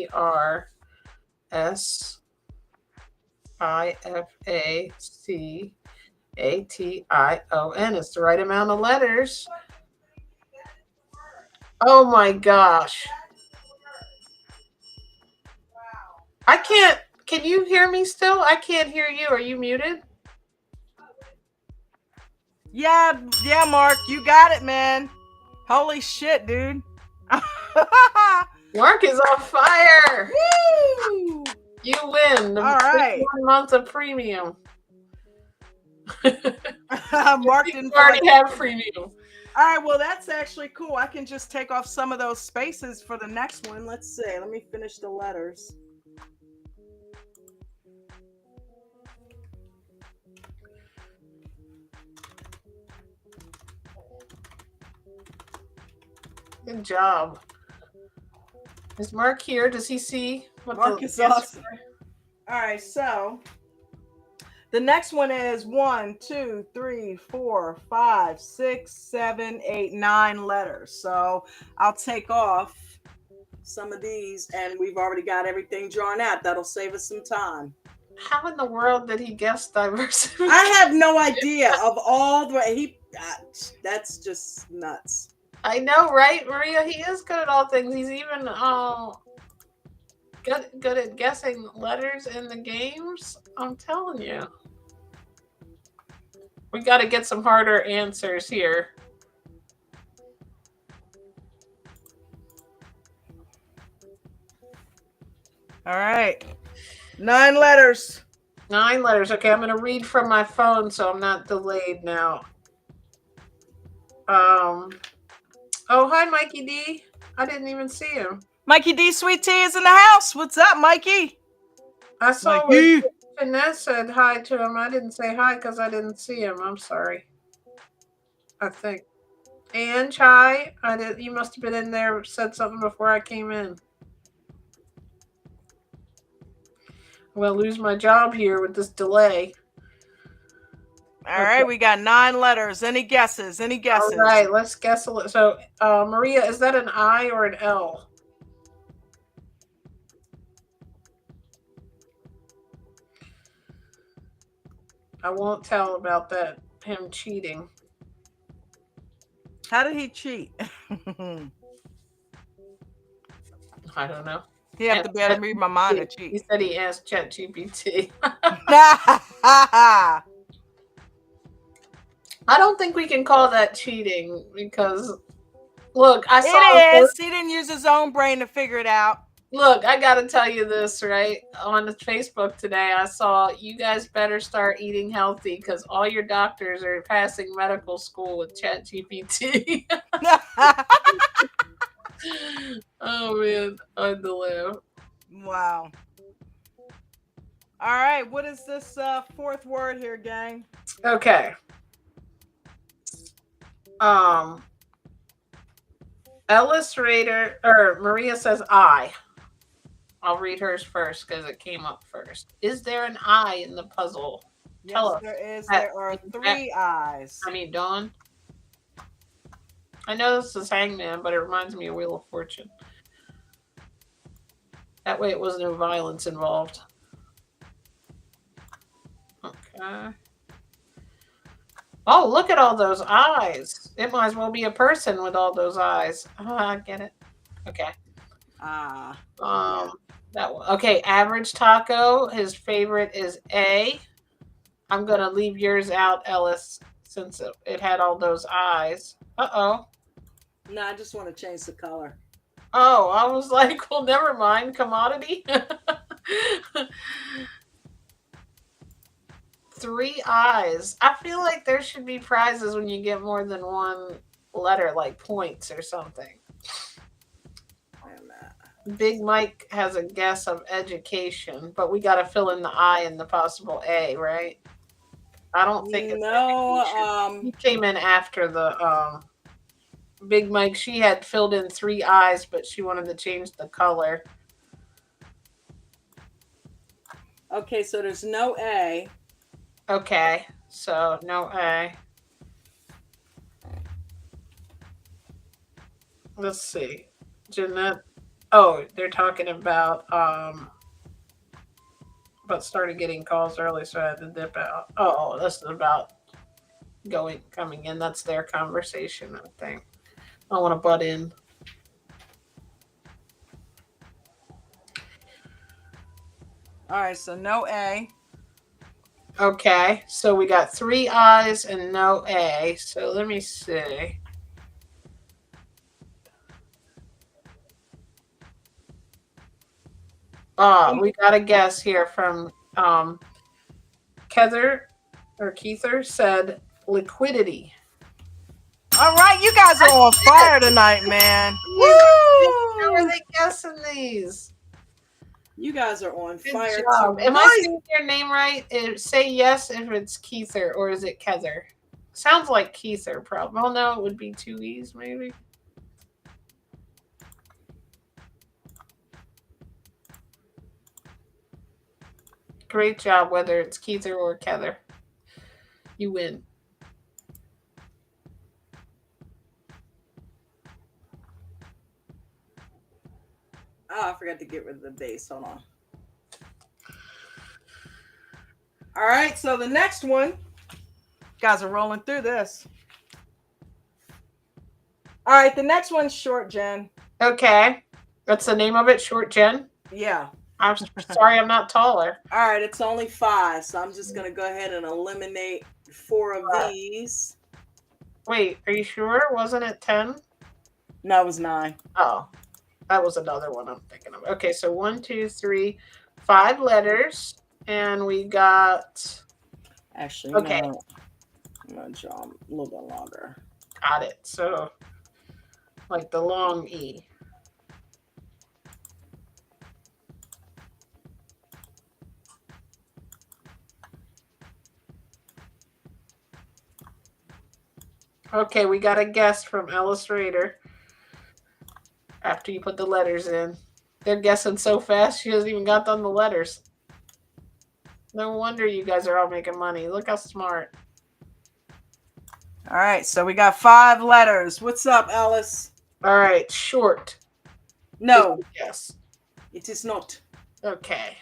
is the right amount of letters. Oh my gosh. I can't. Can you hear me still? I can't hear you. Are you muted? Yeah, Mark, you got it, man. Holy shit, dude. Mark is on fire. Woo! You win. All right. 1 month of premium. Mark You didn't already have freemium. All right, well, that's actually cool. I can just take off some of those spaces for the next one. Let's see. Let me finish the letters. Good job. Is Mark here? Does he see what Mark the is awesome. All right, so the next one is 1, 2, 3, 4, 5, 6, 7, 8, 9 letters. So I'll take off some of these, and we've already got everything drawn out. That'll save us some time. How in the world did he guess diversity? I have no idea of all the that's just nuts. I know, right, Maria? He is good at all things. He's even good at guessing letters in the games. I'm telling you. We got to get some harder answers here. All right. 9 letters. 9 letters. Okay, I'm going to read from my phone so I'm not delayed now. Oh, hi, Mikey D. I didn't even see him. Mikey D. Sweet Tea is in the house. What's up, Mikey? I saw Finesse said hi to him. I didn't say hi because I didn't see him. I'm sorry. I think. And Chai, you must have been in there, said something before I came in. I'm going to lose my job here with this delay. All right, we got 9 letters. Any guesses? Any guesses? All right, let's guess. So, Maria, is that an I or an L? I won't tell about that, him cheating. How did he cheat? I don't know. He have to be able to read my mind to cheat. He said he asked ChatGPT. I don't think we can call that cheating because, look, I saw it is. He didn't use his own brain to figure it out. Look, I got to tell you this, right? On the Facebook today, I saw you guys better start eating healthy because all your doctors are passing medical school with ChatGPT. Oh, man. I'm the laugh. Wow. All right. What is this 4th word here, gang? Okay. Illustrator, or Maria says I. I'll read hers first because it came up first. Is there an I in the puzzle? Tell us. There is. There are 3 eyes. I mean, Dawn. I know this is Hangman, but it reminds me of Wheel of Fortune. That way it was no violence involved. Okay. Oh, look at all those eyes. It might as well be a person with all those eyes. I get it. Okay. That one. Okay, average taco. His favorite is A. I'm gonna leave yours out, Ellis, since it had all those eyes. Uh-oh. No, I just want to change the color. Oh, I was like, well, never mind. Commodity. 3 eyes. I feel like there should be prizes when you get more than 1 letter, like points or something. Big Mike has a guess of education, but we got to fill in the I and the possible A, right? I don't think it's education. He came in after the Big Mike. She had filled in 3 eyes, but she wanted to change the color. Okay, so there's no A. Okay, so no A. Let's see. Jeanette. Oh, they're talking about but started getting calls early, so I had to dip out. Oh, this is about coming in. That's their conversation, I think. I want to butt in. All right, so no A. Okay, so we got 3 I's and no A. So let me see. We got a guess here from Heather or Keither said liquidity. All right, you guys are on fire tonight, man. How are Woo! they guessing these? You guys are on Good fire job. tonight. Am I saying your name right? Say yes if it's Keither, or is it Kether? Sounds like Keither, probably. Well, no, it would be 2 E's, maybe. Great job, whether it's Keither or Kether. You win. Oh, I forgot to get rid of the base. Hold on. All right, so the next one. Guys are rolling through this. All right, the next one's Short Jen. Okay. That's the name of it, Short Jen? Yeah. I'm sorry I'm not taller. All right, it's only 5, so I'm just going to go ahead and eliminate 4 of these. Wait, are you sure? Wasn't it 10? No, it was 9. Oh, that was another one I'm thinking of. Okay, so 1, 2, 3, 5 letters. And we got... Actually, okay. no. I'm going to draw them a little bit longer. Got it. So, like the long E. Okay, we got a guess from Illustrator. After you put the letters in. They're guessing so fast, she hasn't even got done the letters. No wonder you guys are all making money. Look how smart. All right, so we got 5 letters. What's up, Alice? All right, short. No. Yes. It is not. Okay.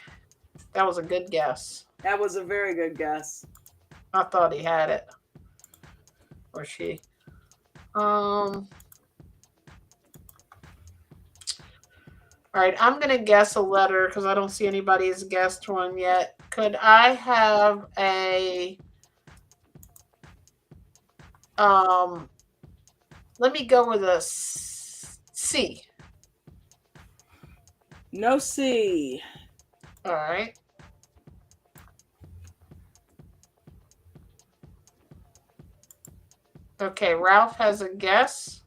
That was a good guess. That was a very good guess. I thought he had it. Or she. All right, I'm going to guess a letter because I don't see anybody's guessed one yet. Could I have a... let me go with a C. No C. All right. Okay, Ralph has a guess.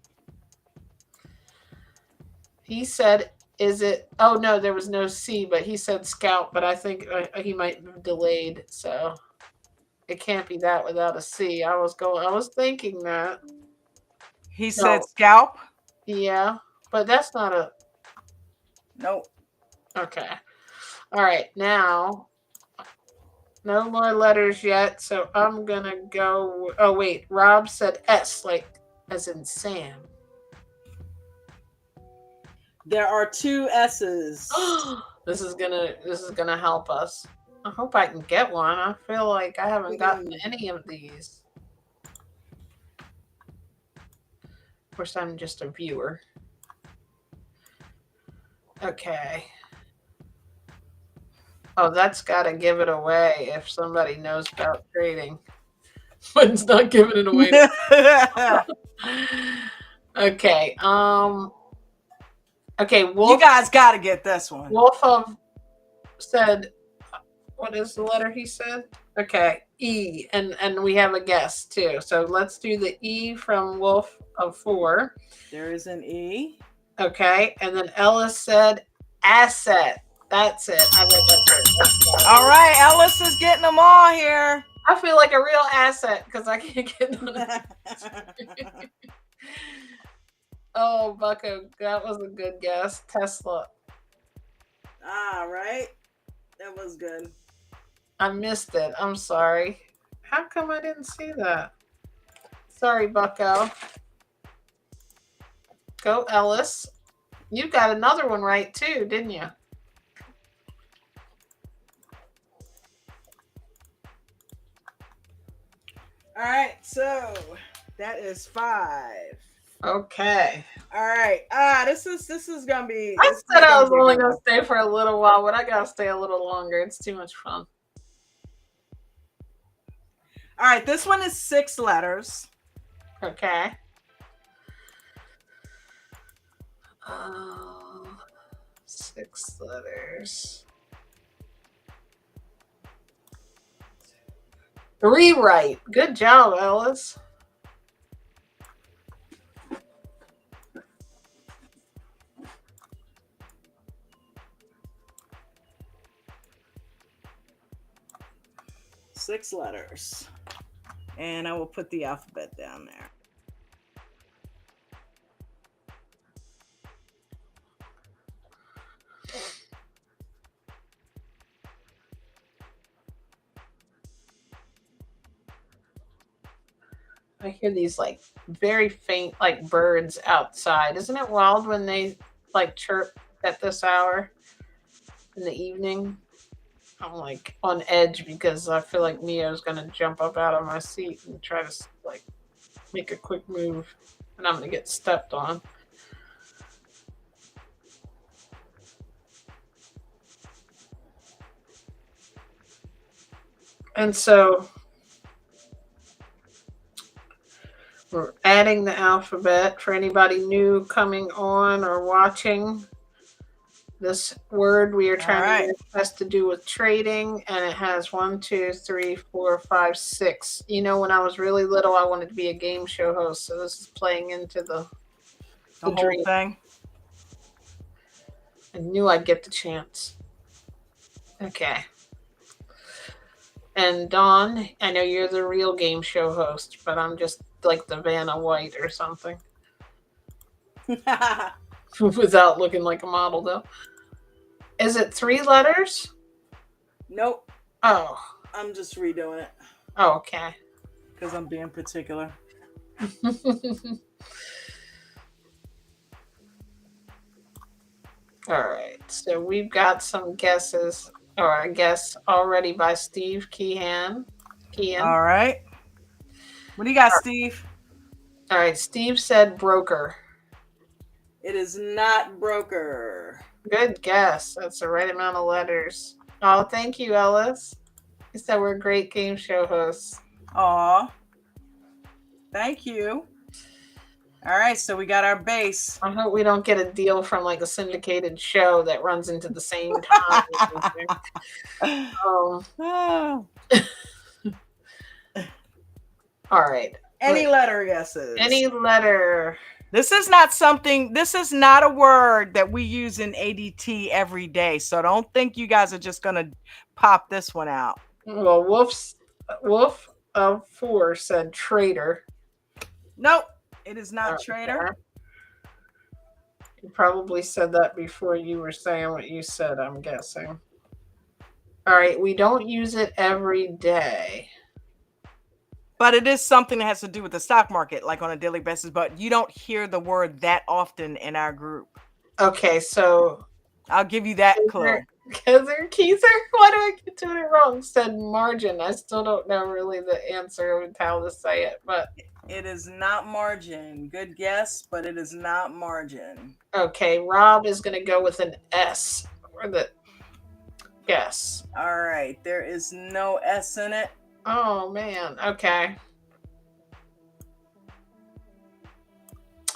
He said, is it... oh, no, there was no C, but he said scout, but I think he might have delayed, so it can't be that without a C. I was thinking that. He said scalp? Yeah, but that's not a... Nope. Okay. All right, now... no more letters yet, so I'm going to go... oh, wait. Rob said S, like as in Sam. There are 2 S's. This is gonna help us. I hope I can get one. I feel like I haven't gotten any of these. Of course, I'm just a viewer. Okay. Oh, that's got to give it away if somebody knows about trading. But it's not giving it away. Okay. Okay. Wolf, you guys got to get this one. Wolf said, what is the letter he said? Okay. E. And we have a guess too. So let's do the E from Wolf of 4. There is an E. Okay. And then Ellis said asset. That's it. I read that. All right, Ellis is getting them all here. I feel like a real asset because I can't get none. Oh, Bucko, that was a good guess. Tesla. All right, that was good. I missed it. I'm sorry. How come I didn't see that? Sorry, Bucko. Go, Ellis. You got another one right too, didn't you? All right, so that is 5. Okay. All right. This is gonna be. I said I was only gonna stay for a little while, but I gotta stay a little longer. It's too much fun. All right, this one is 6 letters. Okay. 6 letters. Rewrite. Good job, Ellis. Six letters. And I will put the alphabet down there. I hear these like very faint like birds outside. Isn't it wild when they like chirp at this hour in the evening? I'm like on edge because I feel like Neo's gonna jump up out of my seat and try to like make a quick move, and I'm gonna get stepped on. And so we're adding the alphabet for anybody new coming on or watching. This word we are trying to do has to do with trading, and it has 1, 2, 3, 4, 5, 6. You know, when I was really little, I wanted to be a game show host, so this is playing into the whole dream. thing. I knew I'd get the chance. Okay. And Dawn, I know you're the real game show host, but I'm just like the Vanna White or something. Without looking like a model, though. Is it 3 letters? Nope. Oh. I'm just redoing it. Oh, okay. Because I'm being particular. All right. So we've got some guesses, or a guess already by Steve Keehan. All right. What do you got, Steve? All right. Steve said broker. It is not broker. Good guess. That's the right amount of letters. Oh, thank you, Ellis. You said we're great game show hosts. Aw. Thank you. All right, so we got our base. I hope we don't get a deal from like a syndicated show that runs into the same time. All right. Any letter guesses? Any letter. This is not a word that we use in ADT every day. So don't think you guys are just going to pop this one out. Well, Wolf of 4 said trader. Nope, it is not trader. You probably said that before you were saying what you said, I'm guessing. All right, we don't use it every day. But it is something that has to do with the stock market, like on a daily basis. But you don't hear the word that often in our group. Okay, so I'll give you that clue. Keezer, why do I keep doing it wrong? Said margin. I still don't know really the answer and how to say it, but it is not margin. Good guess, but it is not margin. Okay, Rob is going to go with an S for the guess. All right, there is no S in it. Oh man. Okay.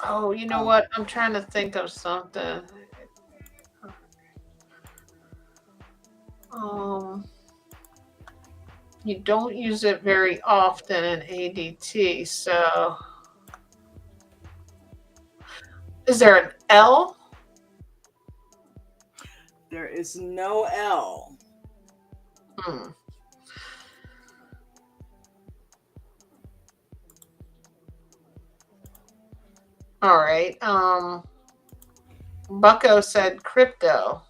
Oh, you know what? I'm trying to think of something. You don't use it very often in ADT, so is there an L? There is no L. All right. Bucko said crypto.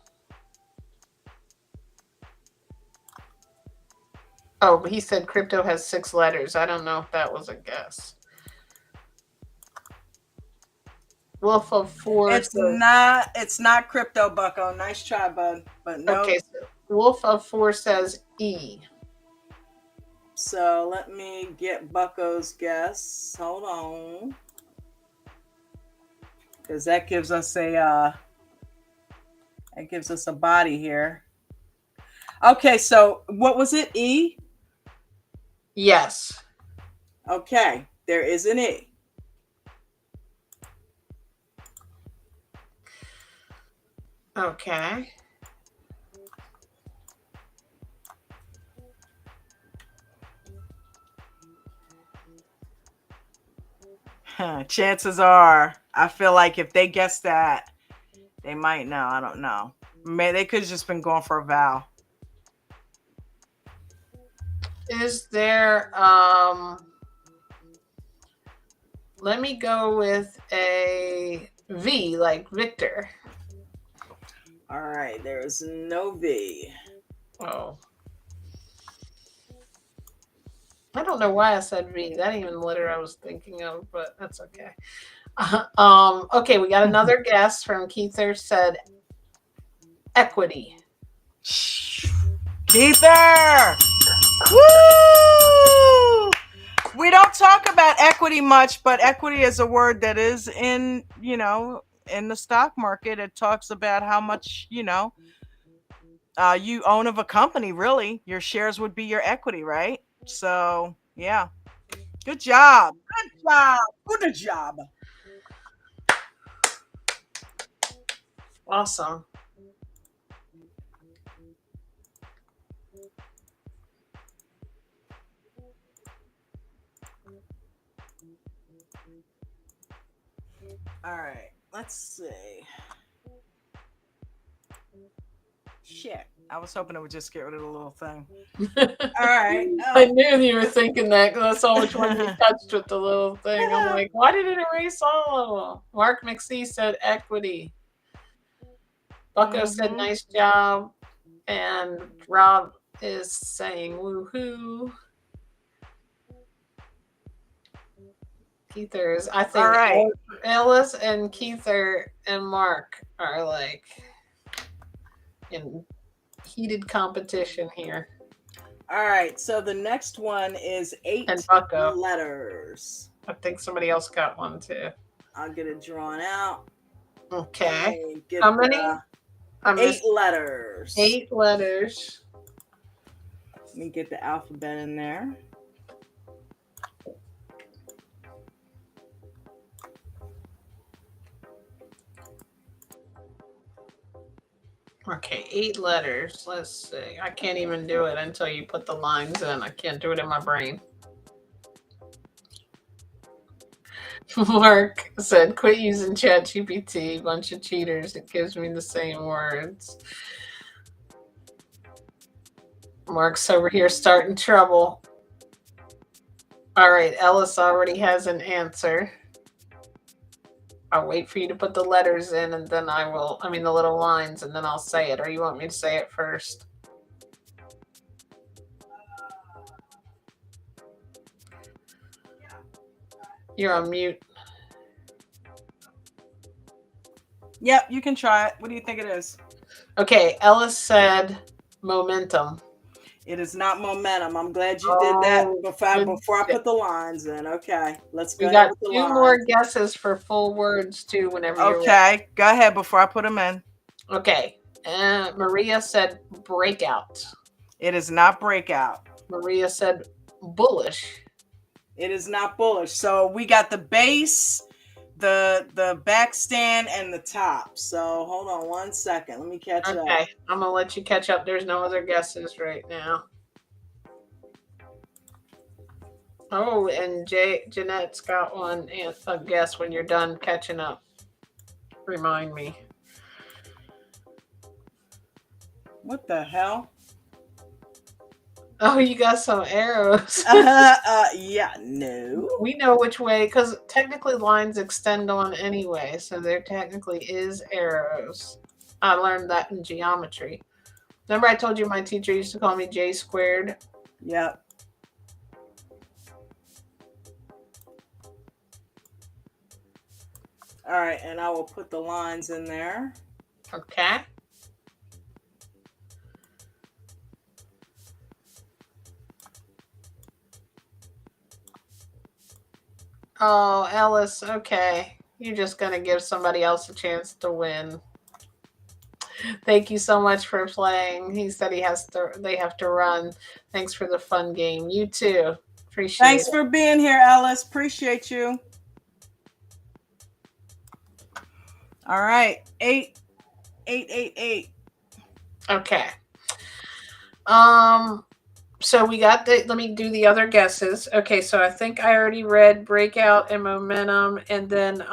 Oh, but he said crypto has 6 letters. I don't know if that was a guess. Wolf of 4. It's not crypto, Bucko. Nice try, bud. But no. Okay, so Wolf of 4 says E. So let me get Bucko's guess. Hold on. Because that gives us a body here. Okay, so what was it? E? Yes. Okay, there is an E. Okay. Chances are, I feel like if they guess that, they might know. I don't know. They could have just been going for a vowel. Is there let me go with a V like Victor. All right, there's no V. Oh. I don't know why I said V. That ain't even the letter I was thinking of, but that's okay. Okay, we got another guess from Keither said equity. Keither! Woo! We don't talk about equity much, but equity is a word that is in, in the stock market. It talks about how much, you own of a company, really. Your shares would be your equity, right? So, yeah. Good job. Good job. Good job. Awesome. All right. Let's see. Shit. I was hoping it would just get rid of the little thing. All right. I knew you were thinking that because I saw which one you touched with the little thing. I'm like, why did it erase all of them? Mark McSee said equity. Bucko said nice job. And Rob is saying woohoo. Keithers. I think All right. Ellis and Keither and Mark are like in heated competition here. All right. So the next one is 8 And Bucko. letters. I think somebody else got one too. I'll get it drawn out. Okay. Get How many? 8 letters. 8 letters. Let me get the alphabet in there. Okay, 8 letters. Let's see. I can't even do it until you put the lines in. I can't do it in my brain. Mark said, quit using ChatGPT. Bunch of cheaters. It gives me the same words. Mark's over here starting trouble. All right, Ellis already has an answer. I'll wait for you to put the letters in and then the little lines, and then I'll say it. Or you want me to say it first? You're on mute. Yep, you can try it. What do you think it is? Okay, Ellis said momentum. It is not momentum. I'm glad you did that before I put the lines in. Okay, let's go. We got 2 more guesses for full words too whenever you're ready. Okay, go ahead before I put them in. Okay, Maria said breakout. It is not breakout. Maria said bullish. It is not bullish. So we got the base, the back stand, and the top. So hold on 1 second. Let me catch up. Okay, I'm gonna let you catch up. There's no other guesses right now. Oh, and Jeanette's got one and a guess when you're done catching up. Remind me. What the hell? Oh, you got some arrows. Yeah, no. We know which way, because technically lines extend on anyway, so there technically is arrows. I learned that in geometry. Remember I told you my teacher used to call me J squared? Yep. All right, and I will put the lines in there. Okay. Oh, Ellis, okay. You're just going to give somebody else a chance to win. Thank you so much for playing. He said they have to run. Thanks for the fun game. You too. Appreciate it. Thanks for being here, Ellis. Appreciate you. All right. 8. Okay. So we got the, let me do the other guesses. Okay, so I think I already read breakout and momentum, and then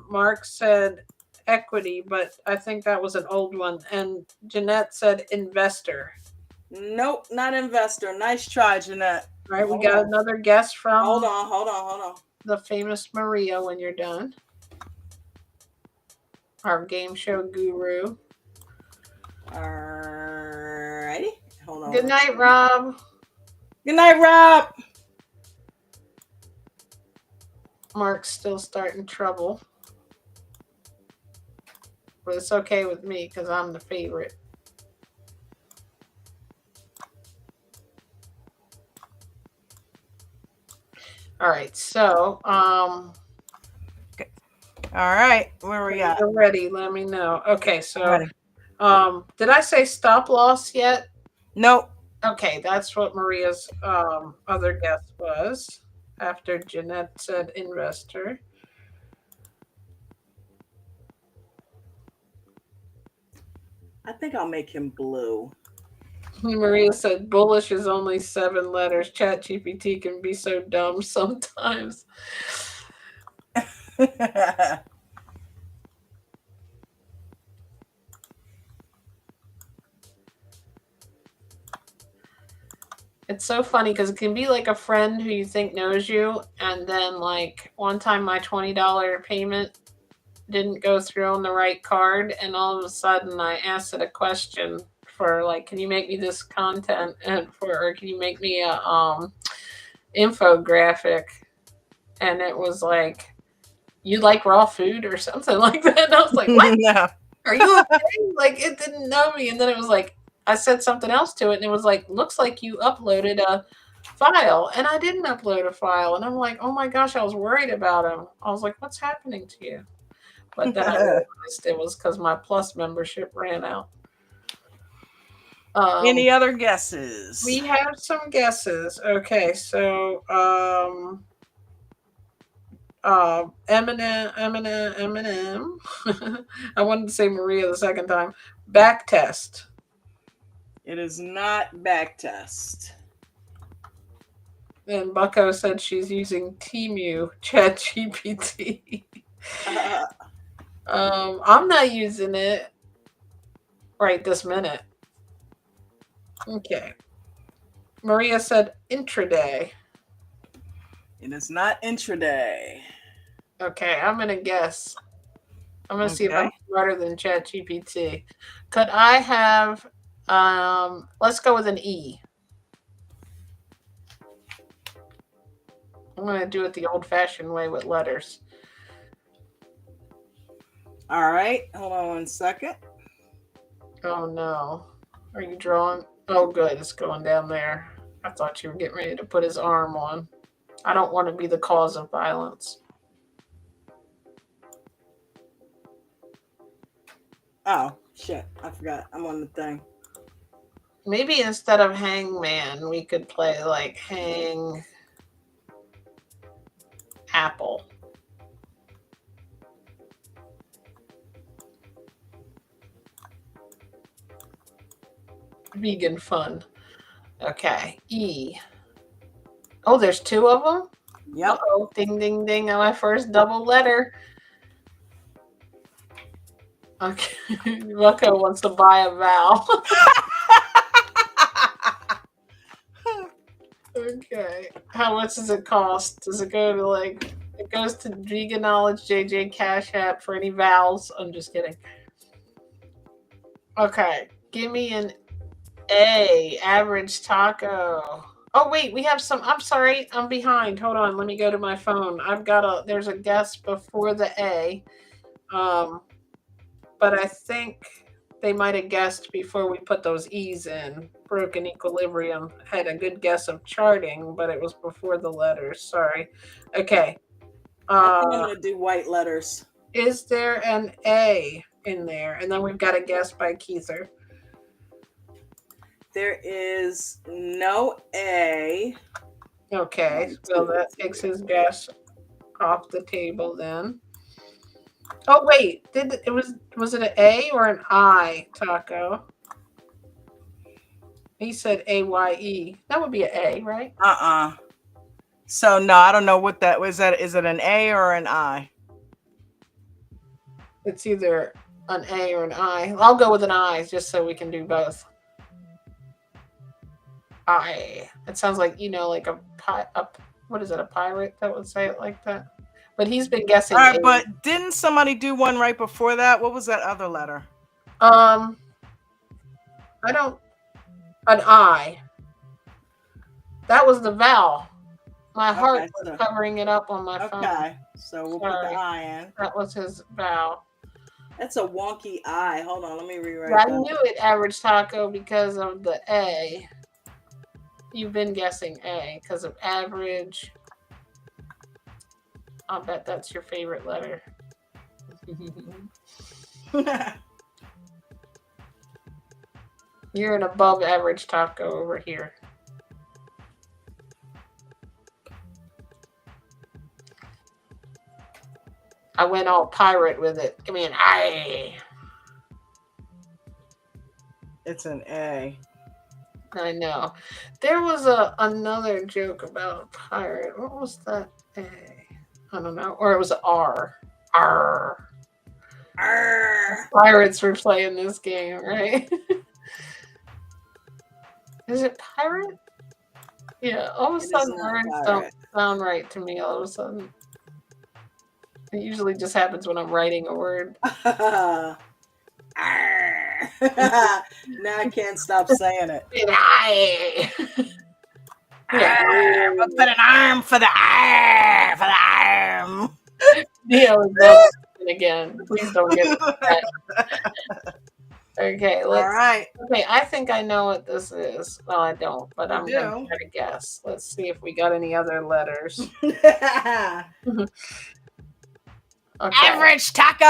Mark said equity, but I think that was an old one. And Jeanette said investor. Nope, not investor. Nice try, Jeanette. All right, we got another guess from Hold on. the famous Maria when you're done. Our game show guru. Alrighty. Hold on. Good night, Rob. Good night, Rob. Mark's still starting trouble. But it's okay with me because I'm the favorite. All right, so All right, where we at? you're ready, let me know. Okay, so Ready. did I say stop loss yet? Nope. Okay, that's what Maria's other guess was after Jeanette said investor. I think I'll make him blue. Maria said bullish is only 7 letters. ChatGPT can be so dumb sometimes. It's so funny because it can be like a friend who you think knows you, and then like one time my $20 payment didn't go through on the right card, and all of a sudden I asked it a question for like, can you make me this content, and or can you make me a infographic, and it was like, you like raw food or something like that, and I was like, what? No. Are you okay? Like, it didn't know me, and then it was like, I said something else to it, and it was like, looks like you uploaded a file, and I didn't upload a file, and I'm like, oh my gosh, I was worried about him. I was like, what's happening to you? But then I realized it was because my Plus membership ran out. Any other guesses? We have some guesses. Okay, so Eminem. I wanted to say Maria the second time. Back test. It is not back test. And Bucko said she's using Temu ChatGPT. I'm not using it right this minute. Okay. Maria said intraday. It is not intraday. Okay, I'm gonna guess. I'm gonna see if I'm smarter than ChatGPT. Could I have let's go with an E. I'm gonna do it the old-fashioned way with letters. All right, hold on 1 second. Oh no. Are you drawing? Oh good, it's going down there. I thought you were getting ready to put his arm on. I don't want to be the cause of violence. Oh, shit. I forgot. I'm on the thing. Maybe instead of Hangman, we could play like Hang Apple. Vegan fun. Okay. E. Oh, there's 2 of them? Yep. Uh-oh. Ding, ding, ding. On my first double letter. Okay. Bucko wants to buy a vowel. Okay. How much does it cost? Does it go to like, it goes to Vegan Knowledge JJ Cash App for any vowels? I'm just kidding. Okay. Give me an A. Average taco. Oh, wait. We have some. I'm sorry. I'm behind. Hold on. Let me go to my phone. There's a guess before the A. But I think they might have guessed before we put those E's in. Broken equilibrium had a good guess of charting, but it was before the letters. Sorry. Okay. I think I'm going to do white letters. Is there an A in there? And then we've got a guess by Keither. There is no A. Okay. So that takes his guess off the table then. Oh wait, was it an A or an I, Taco? He said AYE. That would be an A, right? So no, I don't know what that was. Is it an A or an I? It's either an A or an I. I'll go with an I just so we can do both. I. It sounds like, like a what is it, a pirate that would say it like that? But he's been guessing. All right, but didn't somebody do one right before that? What was that other letter? I don't. An I. That was the vowel. My heart was covering it up on my phone. Okay, so we'll put the I in. That was his vowel. That's a wonky I. Hold on, let me rewrite I that. knew it, Average Taco, because of the A. You've been guessing A because of average. I'll bet that's your favorite letter. You're an above average taco over here. I went all pirate with it. Give me an I. It's an A. I know. There was another joke about a pirate. What was that A? I don't know. Or it was R. R. R. Pirates were playing this game, right? Is it pirate? Yeah, all of a sudden words don't sound right to me all of a sudden. It usually just happens when I'm writing a word. Now I can't stop saying it. We'll put an arm for the arm. For the arm. Yeah, we're again. Please don't get that. Okay, let's. All right. Okay, I think I know what this is. Well, I don't, but I'm going to try to guess. Let's see if we got any other letters. Okay. Average taco.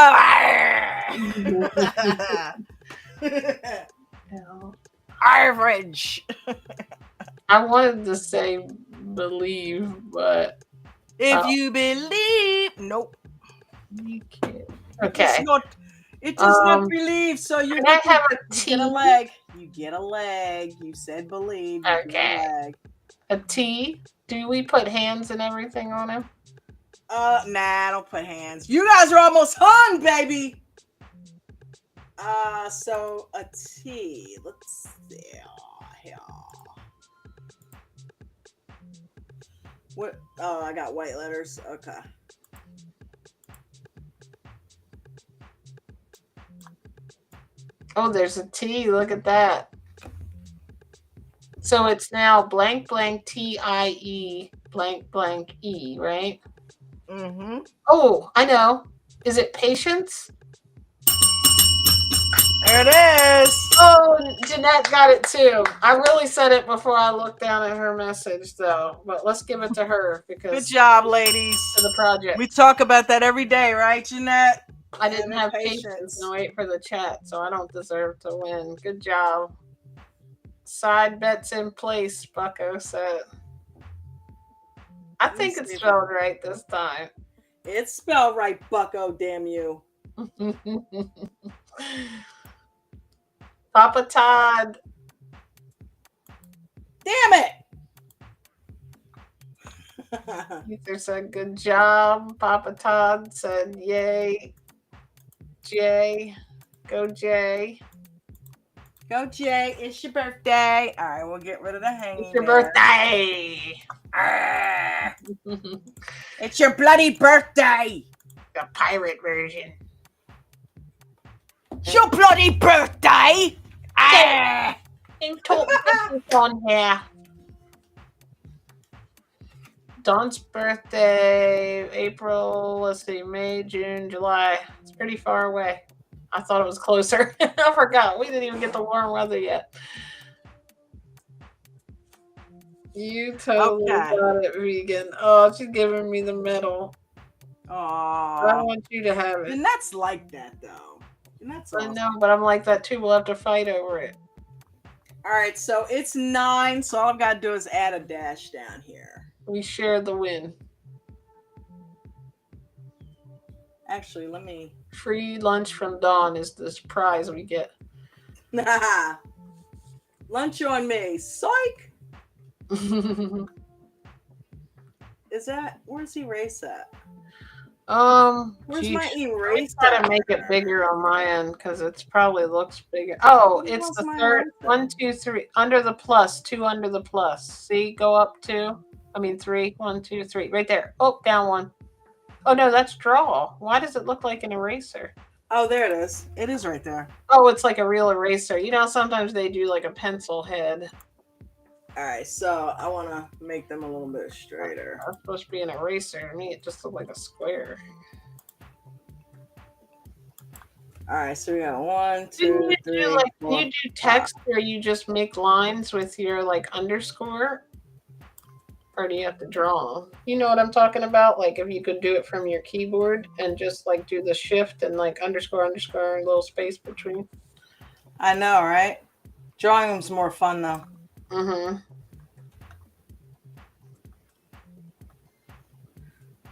Average. I wanted to say believe, but if you believe, nope. You can't. Okay. It does not believe. So you can I have a T? Get a leg. You get a leg. You said believe. You Okay. Get a leg. A T. Do we put hands and everything on him? Nah, don't put hands. You guys are almost hung, baby. So a T. Let's see. Here. What? Oh, I got white letters. Okay. Oh, there's a T. Look at that. So it's now blank blank TIE blank blank E, right? Mm-hmm. Oh, I know. Is it patience? There it is. Oh, Jeanette got it too. I really said it before I looked down at her message, though. But let's give it to her because good job, ladies. For the project, we talk about that every day, right, Jeanette? I didn't have patience and wait for the chat, so I don't deserve to win. Good job. Side bets in place, Bucko said. I think it's spelled right this time. It's spelled right, Bucko, damn you. Papa Todd. Damn it! Ether said, good job. Papa Todd said, yay. Jay. Go, Jay. Go, Jay. It's your birthday. All right, we'll get rid of the hanging. It's your birthday. It's your bloody birthday. The pirate version. It's your bloody birthday. On here. Dawn's birthday, April, let's see, May, June, July. It's pretty far away. I thought it was closer. I forgot. We didn't even get the warm weather yet. You totally got it, Regan. Oh, she's giving me the medal. Oh, I want you to have it. And that's like that, though. And that's awesome. I know, but I'm like that too. We'll have to fight over it. All right, so it's 9, so all I've got to do is add a dash down here. We share the win. Actually, let me... Free lunch from Dawn is this prize we get. Lunch on me. Psych. Is that where's erase at? Where's my Geez. Let me erase? try to make it bigger on my end because it's probably looks bigger. Oh, Where the it's hell's the my third. eraser? 1, 2, 3. Under the plus. 2 under the plus. See, go up 2. I mean 3. 1, 2, 3. Right there. Oh, down 1. Oh no, that's draw. Why does it look like an eraser? Oh, there it is. It is right there. Oh, it's like a real eraser. You know, sometimes they do like a pencil head. All right, so I want to make them a little bit straighter. That's supposed to be an eraser. To me, it just looked like a square. All right, so we got 1, 2, Didn't you 3, do like? 4, Can you do text where you just make lines with your like underscore? Or do you have to draw? You know what I'm talking about? Like if you could do it from your keyboard and just like do the shift and like underscore underscore and a little space between. I know, right? Drawing them's more fun though. Mm-hmm.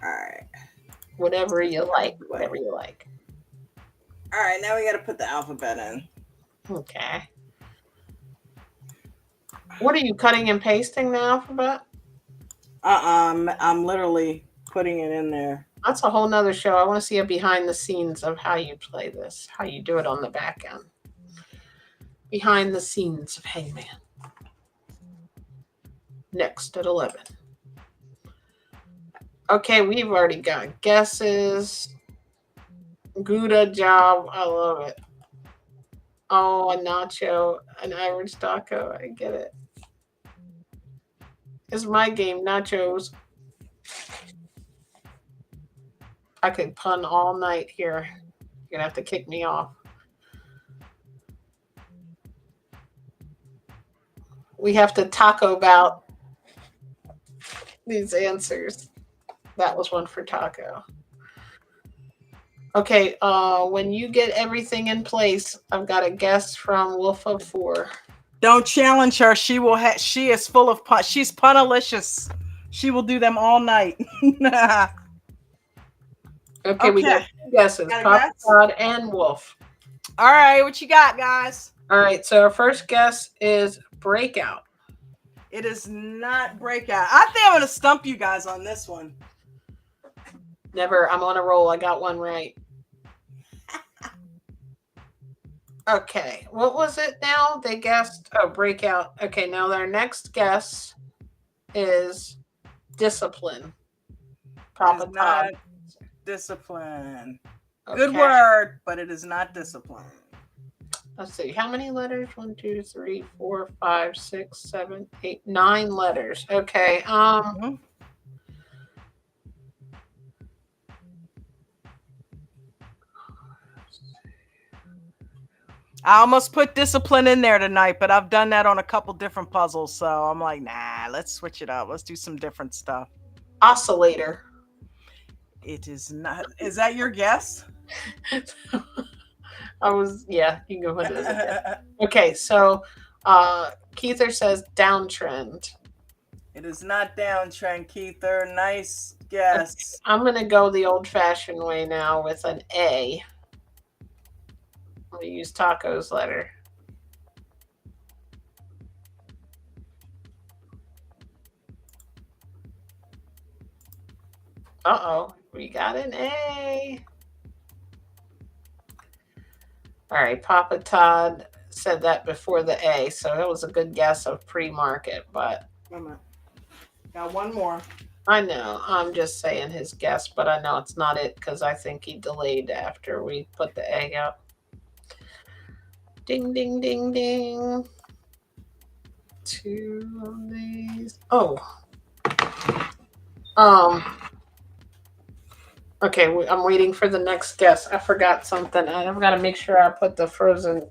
All right. Whatever you like. Whatever you like. All right, now we got to put the alphabet in. Okay. What are you cutting and pasting the alphabet? I'm literally putting it in there. That's a whole nother show. I want to see a behind the scenes of how you play this, how you do it on the back end. Behind the scenes of Hangman. Next at 11. Okay, we've already got guesses. Gouda job. I love it. Oh, a nacho, an average taco. I get it. It's my game, nachos. I could pun all night here. You're gonna have to kick me off. We have to taco about these answers. That was one for taco. Okay, when you get everything in place, I've got a guess from Wolf of 4. Don't challenge her. She will. She is full of pun. She's punalicious. She will do them all night. Okay, we got 2 guesses: Got a Papa guess? Todd and Wolf. All right, what you got, guys? All right, so our first guess is breakout. It is not breakout. I think I'm gonna stump you guys on this one. Never. I'm on a roll. I got one right. Okay, what was it now? They guessed, breakout. Okay, now their next guess is discipline. Papa It is not Todd. discipline. Okay. Good word, but it is not discipline. Let's see. How many letters? 1, 2, 3, 4, 5, 6, 7, 8, 9 letters. Okay. I almost put discipline in there tonight, but I've done that on a couple different puzzles, so I'm like, nah, let's switch it up. Let's do some different stuff. Oscillator. It is not. Is that your guess? Yeah, you can go ahead and okay, so Keither says downtrend. It is not downtrend, Keither. Nice guess. I'm gonna go the old-fashioned way now with an A. I'm gonna use Taco's letter. Uh-oh, we got an A. All right, Papa Todd said that before the A, so it was a good guess of pre-market, but Got one more. I know, I'm just saying his guess, but I know it's not it because I think he delayed after we put the egg up. Ding, ding, ding, ding. 2 of these. Oh. Okay, I'm waiting for the next guess. I forgot something. I've got to make sure I put the frozen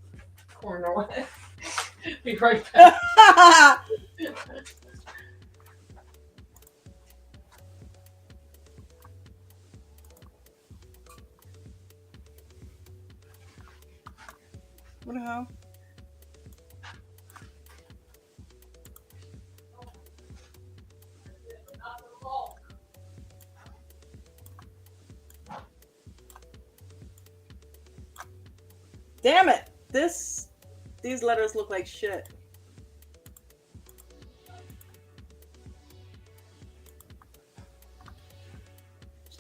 corn away. Be right back. What the hell? Damn it! These letters look like shit.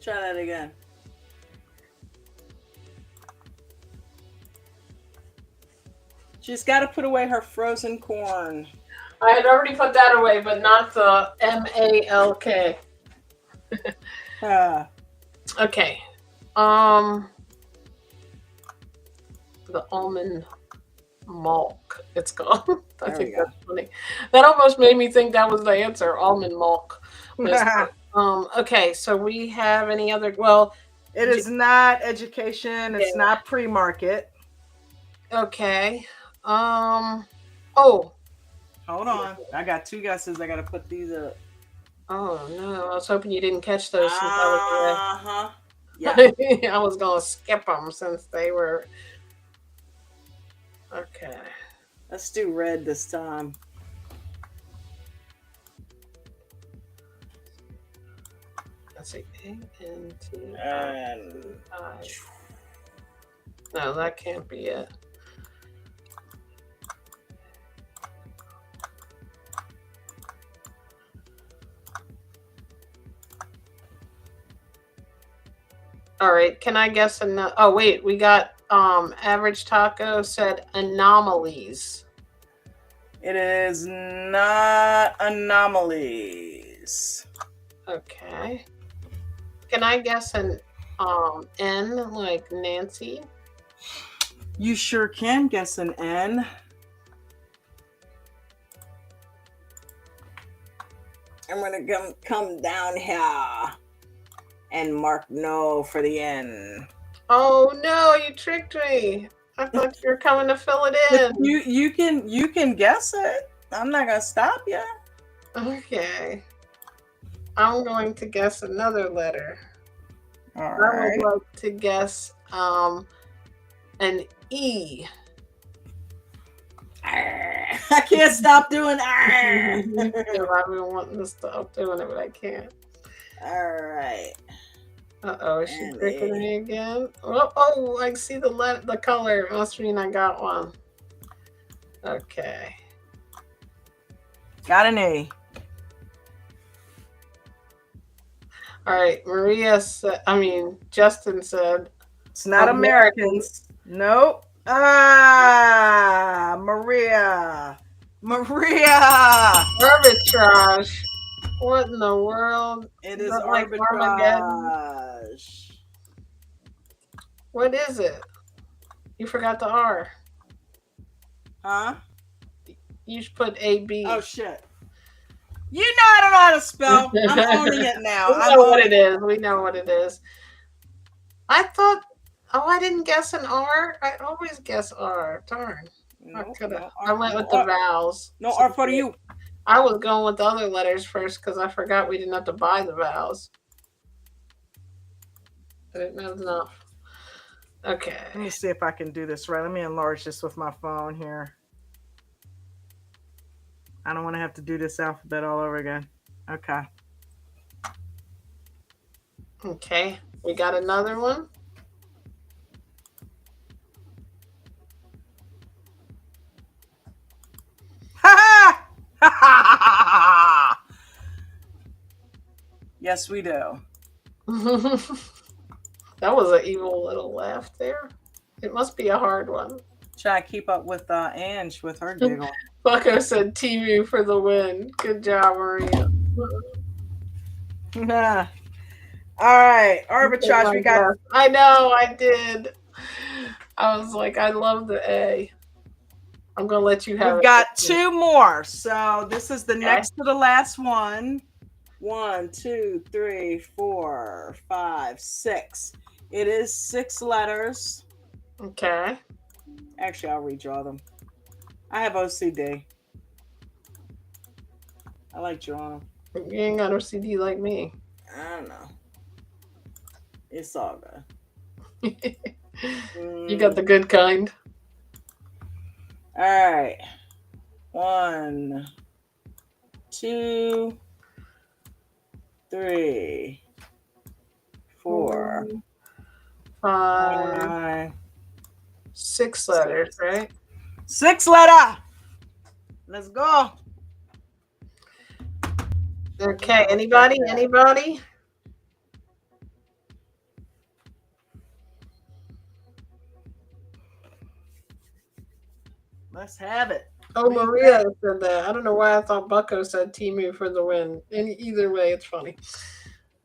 try that again. She's got to put away her frozen corn. I had already put that away, but not the MALK. Okay. The almond milk. It's called. I think that's funny. That almost made me think that was the answer. Almond milk. Okay. So we have any other? Well, it is not education. It's not pre-market. Okay. Oh. Hold on. I got 2 guesses. I got to put these up. Oh no! I was hoping you didn't catch those. Since I was Yeah. I was gonna skip them since they were. Okay. Let's do red this time. Let's see. A-N-T-I. And No, that can't be it. All right, can I guess another? Oh wait, we got average taco said anomalies. it is not anomalies. Okay. Can I guess an N like Nancy? You sure can guess an N. I'm gonna come down here and mark no for the N. Oh no, you tricked me. I thought you were coming to fill it in. You can guess it. I'm not gonna stop you. Okay. I'm going to guess another letter. All I right. would like to guess an E. I can't stop doing. I've been wanting to stop doing it, but I can't. All right. Uh-oh, is she tricking me again? Oh, I see the color. Must mean I got one. Okay. Got an A. All right, Justin said It's not Americans. Nope. Maria. arbitrage. What in the world? It is Not like arbitrage. What is it? You forgot the R. Huh? You should put AB. Oh shit. You know I don't know how to spell. I'm owning it now. We know what it is. We know what it is. I thought. Oh, I didn't guess an R. I always guess R. Darn. I went with the vowels. No R for you. I was going with the other letters first because I forgot we didn't have to buy the vowels. I didn't have enough. Okay. Let me see if I can do this right. Let me enlarge this with my phone here. I don't want to have to do this alphabet all over again. Okay. Okay. We got another one. Yes, we do. That was an evil little laugh there. It must be a hard one. Try to keep up with Ange with her giggle. Bucko said TV for the win. Good job, Maria. All right, arbitrage. Oh we got. God. I know, I did. I was like, I love the A. I'm gonna let you have. We've got 2 more. So this is the next to the last one. 1, 2, 3, 4, 5, 6. It is 6 letters. Okay. Actually, I'll redraw them. I have OCD. I like drawing them. You ain't got OCD like me. I don't know. It's all good. You got the good kind. All right. 1, 2, 3, 4, 5, 5, 6 letters, right? 6 letter. Let's go. Okay. Anybody? Let's have it. Oh, Maria said that. I don't know why I thought Bucko said Timu for the win. Either way, it's funny.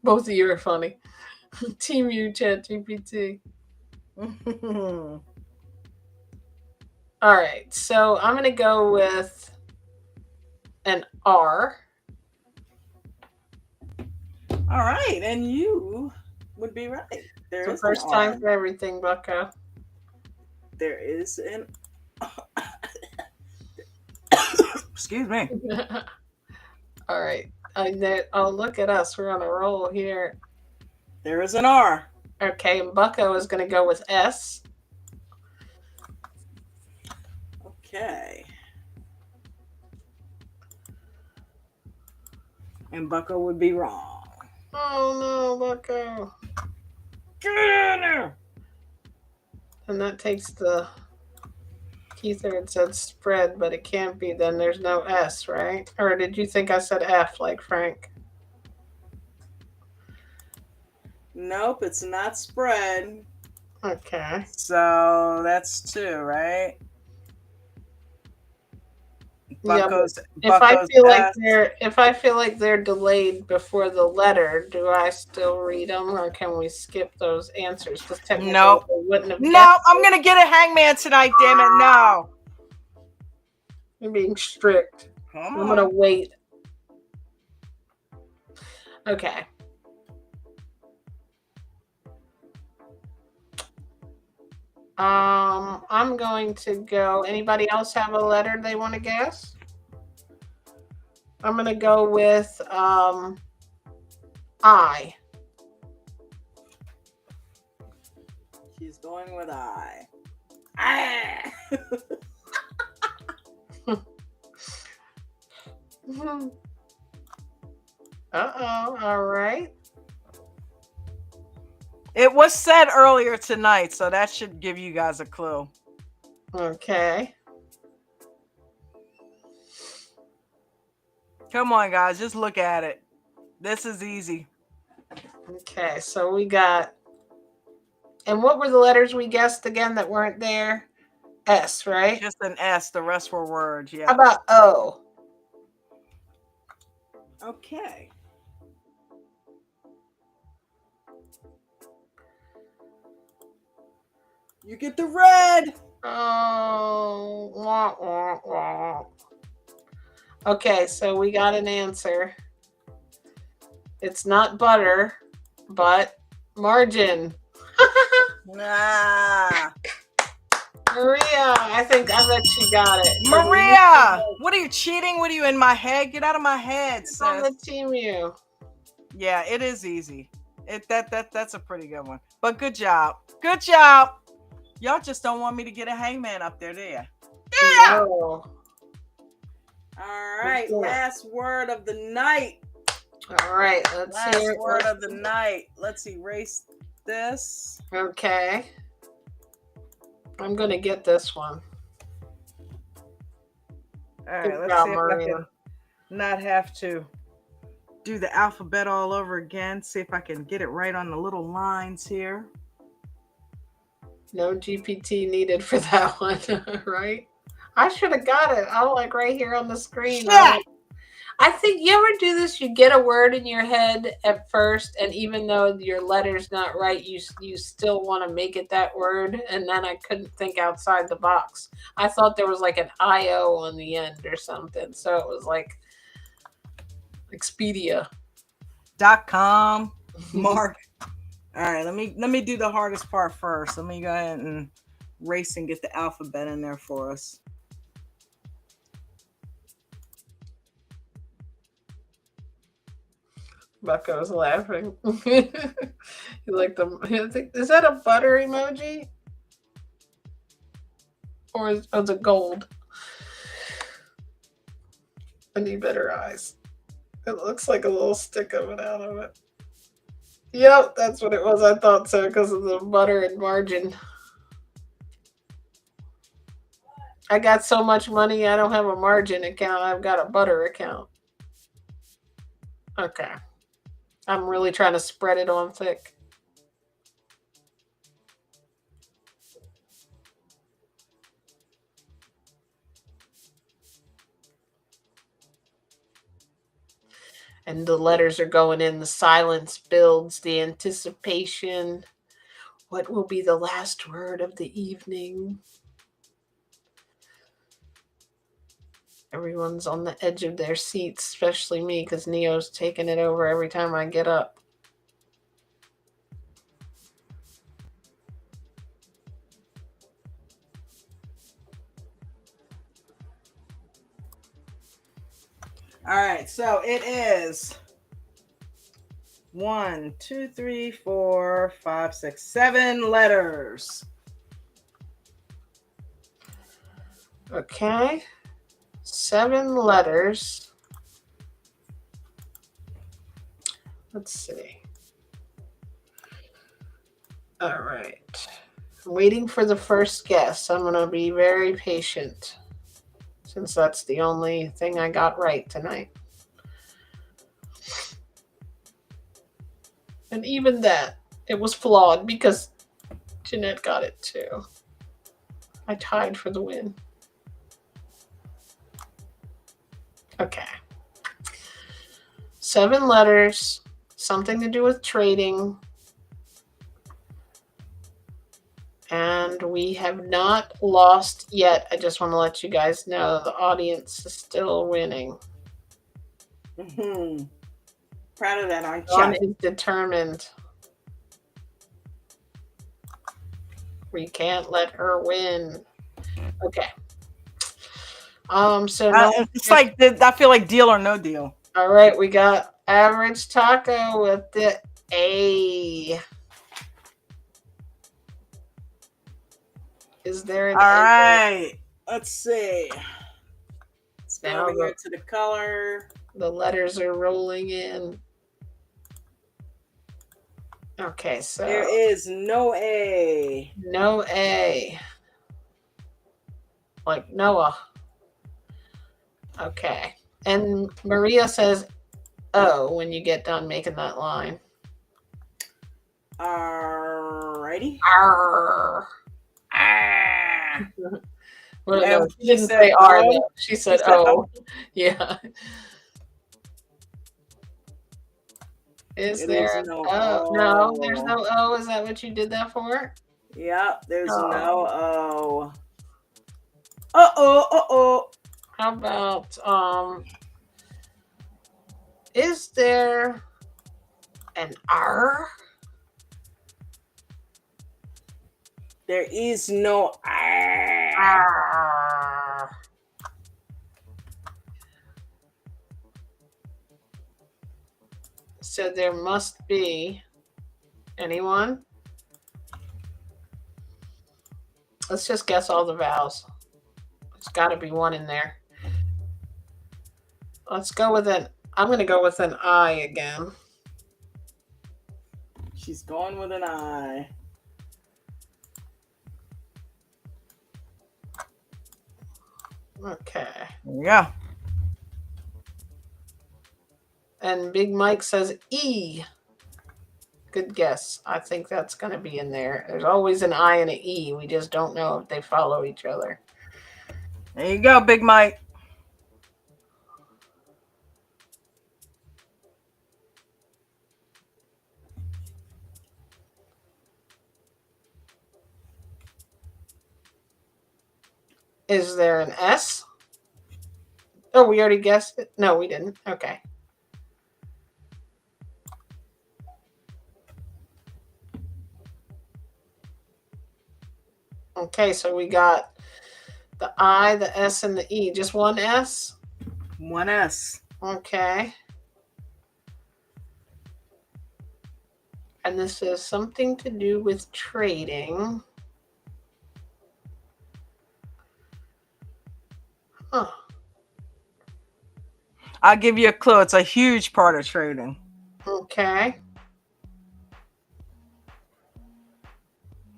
Both of you are funny. Timu, Chat GPT. All right, so I'm going to go with an R. All right, and you would be right. There It's is the first an time R. for everything, Bucko. There is an. Excuse me. All right. Oh, look at us. We're on a roll here. There is an R. Okay, and Bucko is going to go with S. Okay. And Bucko would be wrong. Oh, no, Bucko. Get in there! And that takes the key third said spread, but it can't be. Then there's no S, right? Or did you think I said F like Frank? Nope, it's not spread. Okay. So that's 2, right? Bucko's, If I Bucko's feel like S. they're delayed before the letter, do I still read them, or can we skip those answers? Because technically, Nope. they wouldn't have. No, I'm gonna get a Hangman tonight. Damn it! No. You're being strict. Come I'm gonna on. wait. Okay. I'm going to go. Anybody else have a letter they want to guess? I'm gonna go with I. She's going with I. Ah! Uh-oh. All right. It was said earlier tonight, so that should give you guys a clue. Okay. Come on, guys, just look at it. This is easy. Okay, so we got. And what were the letters we guessed again that weren't there? S, right? Just an S. The rest were words. Yeah. How about O? Okay. You get the red. Oh. Wah, wah, wah. Okay, so we got an answer. It's not butter, but margin. Nah. Maria, I bet she got it. Maria, what are you cheating? What are you in my head? Get out of my head, It's on the sis. team you. Yeah, it is easy. That's a pretty good one. But good job. Good job. Y'all just don't want me to get a Hangman up there, do you? Yeah. No. All right. Yeah. Last word of the night. All right, let's Last hear it. word of the night. Let's erase this. Okay. I'm gonna get this one. All right, Good let's job, see if I Maria. can not have to do the alphabet all over again. See if I can get it right on the little lines here. No GPT needed for that one, right? I should have got it. I'm like right here on the screen. Yeah. I think you ever do this? You get a word in your head at first, and even though your letter's not right, you still want to make it that word. And then I couldn't think outside the box. I thought there was like an IO on the end or something, so it was like Expedia.com. Mark. All right, let me do the hardest part first. Let me go ahead and race and get the alphabet in there for us. Bucko's laughing. You like is that a butter emoji? Or is it gold? I need better eyes. It looks like a little stick coming out of it. Yep, that's what it was. I thought so because of the butter and margin. I got so much money, I don't have a margin account. I've got a butter account. Okay. I'm really trying to spread it on thick. And the letters are going in. The silence builds, the anticipation. What will be the last word of the evening? Everyone's on the edge of their seats, especially me, because Neo's taking it over every time I get up. All right, so it is 1, 2, 3, 4, 5, 6, 7 letters. Okay. 7 letters. Let's see. All right. I'm waiting for the first guess. I'm going to be very patient since that's the only thing I got right tonight. And even that, it was flawed because Jeanette got it too. I tied for the win. Okay. 7 letters, something to do with trading. And we have not lost yet. I just want to let you guys know the audience is still winning. Mm-hmm. Proud of that, aren't Dawn you? is determined. We can't let her win. Okay. So no, It's like I feel like Deal or No Deal. all right, we got Average Taco with the A. Is there an All A? right. Let's see. Let's go Now over here to the color. The letters are rolling in. Okay, so There is no A. no A. Like Noah. Okay. And Maria says O when you get done making that line. Alrighty. Arr. Ah. Well, no, And she didn't said say R. O. Though. She said said O. Yeah. Is It there is an no O? O. No, there's no O. Is that what you did that for? Yep, there's Oh. no O. Uh-oh. How about is there an R? There is no R. R. So there must be anyone? Let's just guess all the vowels. There's got to be one in there. Let's go with I'm going to go with an I again. She's going with an I. Okay. Yeah. And Big Mike says E. Good guess. I think that's going to be in there. There's always an I and an E. We just don't know if they follow each other. There you go, Big Mike. Is there an S? Oh, we already guessed it? No, we didn't. Okay. Okay, so we got the I, the S, and the E. Just one S? One S. Okay. And this is something to do with trading. Huh. I'll give you a clue. It's a huge part of trading. Okay.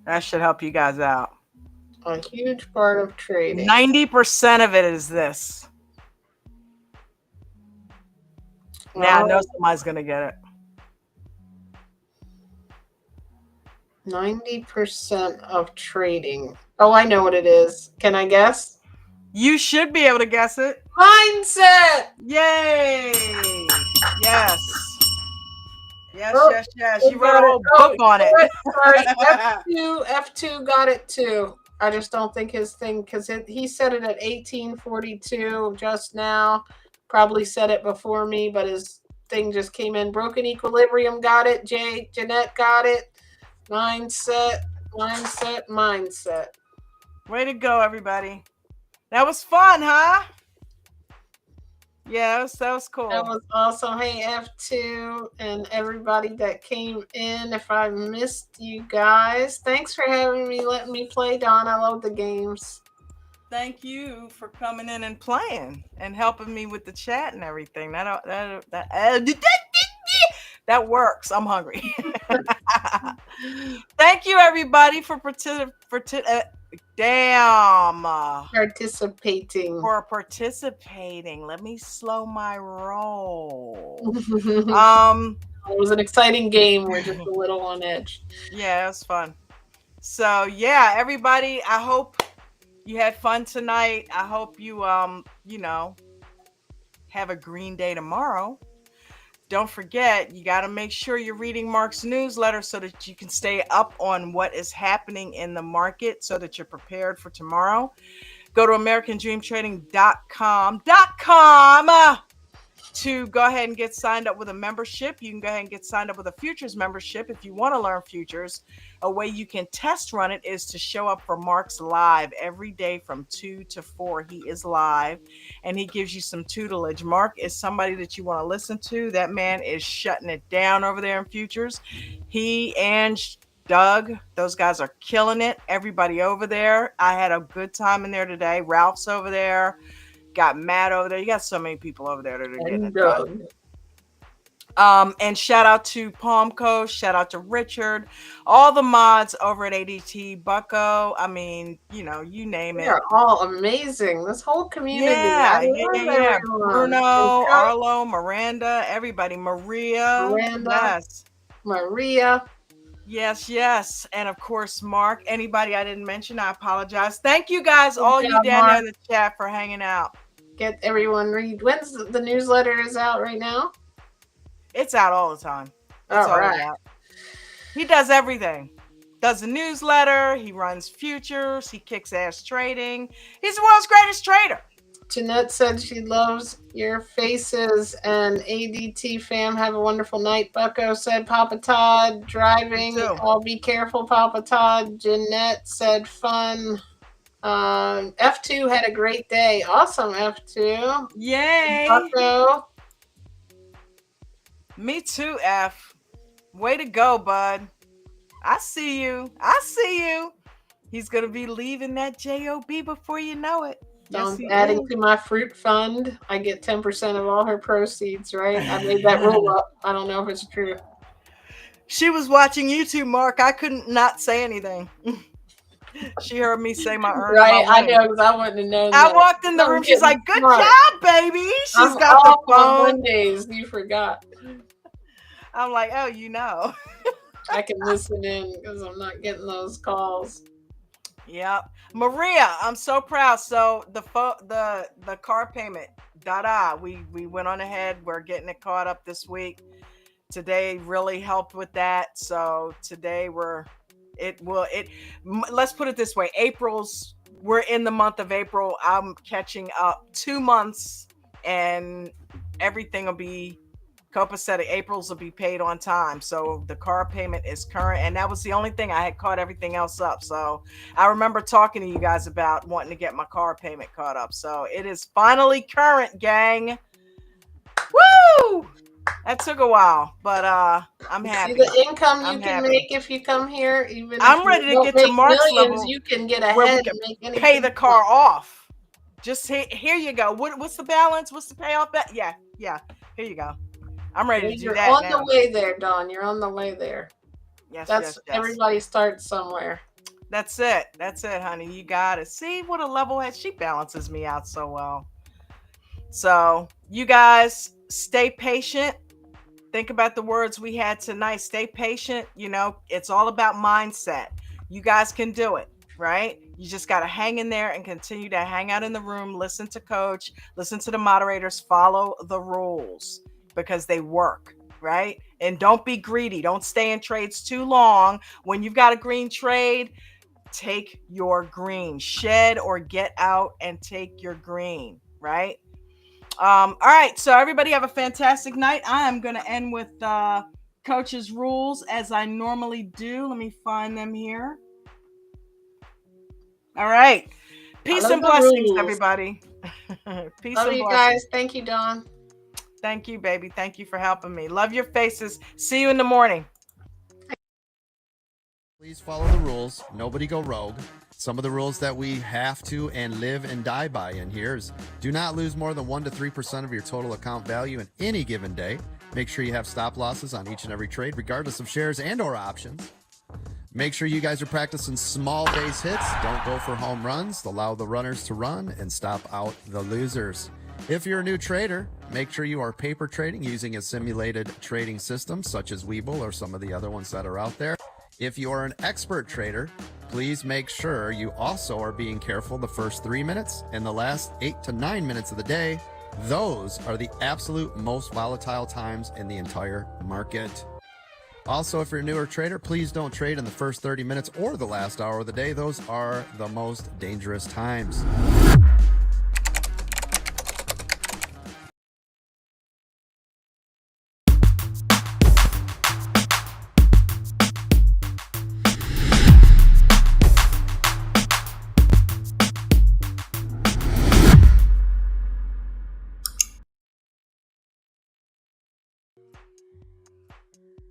That should help you guys out. A huge part of trading. 90% of it is this. Now I know somebody's going to get it. 90% of trading. Oh, I know what it is. Can I guess? You should be able to guess it. Mindset! Yay! Yes. Yes, Oh, yes, yes. we You wrote got a it. whole Oh, book on it. Sorry, F2 got it too. I just don't think his thing, because he said it at 1842 just now. Probably said it before me, but his thing just came in. Broken Equilibrium got it. Jeanette got it. Mindset. Way to go, everybody. That was fun, huh? Yeah, that was cool. That was awesome. Hey, F2 and everybody that came in. If I missed you guys, thanks for having me, letting me play, Don. I love the games. Thank you for coming in and playing and helping me with the chat and everything. That works. I'm hungry. Thank you, everybody, for participating. Let me slow my roll. It was an exciting game. We're just a little on edge. Yeah, it was fun. So yeah, everybody, I hope you had fun tonight. I hope you have a green day tomorrow. Don't forget, you got to make sure you're reading Mark's newsletter so that you can stay up on what is happening in the market so that you're prepared for tomorrow. Go to AmericanDreamTrading.com to go ahead and get signed up with a membership. You can go ahead and get signed up with a futures membership if you want to learn futures. A way you can test run it is to show up for Mark's live every day from 2 to 4. He is live and he gives you some tutelage. Mark is somebody that you want to listen to. That man is shutting it down over there in futures. He and Doug, those guys are killing it. Everybody over there. I had a good time in there today. Ralph's over there. Got Matt over there. You got so many people over there that are getting it done. And shout out to Palmco, shout out to Richard, all the mods over at ADT, Bucko. I mean, you name it. They're all amazing. This whole community. Yeah. Everyone. Bruno, Arlo, Miranda, everybody. Maria. Maria. Yes. And of course, Mark. Anybody I didn't mention, I apologize. Thank you guys, all you down there in the chat, for hanging out. Get everyone read. When's the newsletter is out right now? It's out all the time. All right. He does everything. Does a newsletter. He runs futures. He kicks ass trading. He's the world's greatest trader. Jeanette said she loves your faces, and ADT fam, have a wonderful night. Bucko said, Papa Todd, driving. I'll be careful, Papa Todd. Jeanette said, fun. F2 had a great day. Awesome, F2. Yay. Bucko. Me too, F. Way to go, bud. I see you. He's going to be leaving that JOB before you know it. Yes, adding to my fruit fund. I get 10% of all her proceeds, right? I made that roll up. I don't know if it's true. She was watching YouTube, Mark. I couldn't not say anything. She heard me say my earnings. Right, I know, because I wouldn't have known. I walked in the room. She's like, "Good job, baby." She's got the phone. Mondays, you forgot. I'm like, "Oh, I can listen in because I'm not getting those calls. Yep. Maria, I'm so proud. So the car payment, we went on ahead. We're getting it caught up this week. Today really helped with that. So today let's put it this way. We're in the month of April. I'm catching up 2 months and everything will be copacetic. April's will be paid on time. So the car payment is current. And that was the only thing. I had caught everything else up. So I remember talking to you guys about wanting to get my car payment caught up. So it is finally current, gang. Woo! That took a while, but I'm happy. See the income you can make if you come here. Even I'm ready to get to Mark's level. You can get ahead and make anything. Pay the car off. Just here you go. What's the balance? What's the payoff? Yeah. Here you go. I'm ready to do that. You're on the way there, Dawn. You're on the way there. Yes. Everybody starts somewhere. That's it, honey. You got it. See what a level head. She balances me out so well. So you guys stay patient. Think about the words we had tonight. Stay patient. It's all about mindset. You guys can do it, right? You just got to hang in there and continue to hang out in the room, listen to coach, listen to the moderators, follow the rules. because they work, right? And don't be greedy. Don't stay in trades too long. When you've got a green trade, take your green. Shed or get out and take your green, right? All right, so everybody have a fantastic night. I am going to end with Coach's rules as I normally do. Let me find them here. All right. Peace and blessings, everybody. Peace Love and you blessings. guys. Thank you, Dawn. Thank you, baby. Thank you for helping me. Love your faces. See you in the morning. Please follow the rules. Nobody go rogue. Some of the rules that we have to and live and die by in here is do not lose more than 1 to 3% of your total account value in any given day. Make sure you have stop losses on each and every trade, regardless of shares and or options. Make sure you guys are practicing small base hits. Don't go for home runs. Allow the runners to run and stop out the losers. If you're a new trader, make sure you are paper trading using a simulated trading system such as Webull or some of the other ones that are out there. If you are an expert trader, please make sure you also are being careful the first 3 minutes and the last 8 to 9 minutes of the day. Those are the absolute most volatile times in the entire market. Also, if you're a newer trader, please don't trade in the first 30 minutes or the last hour of the day. Those are the most dangerous times.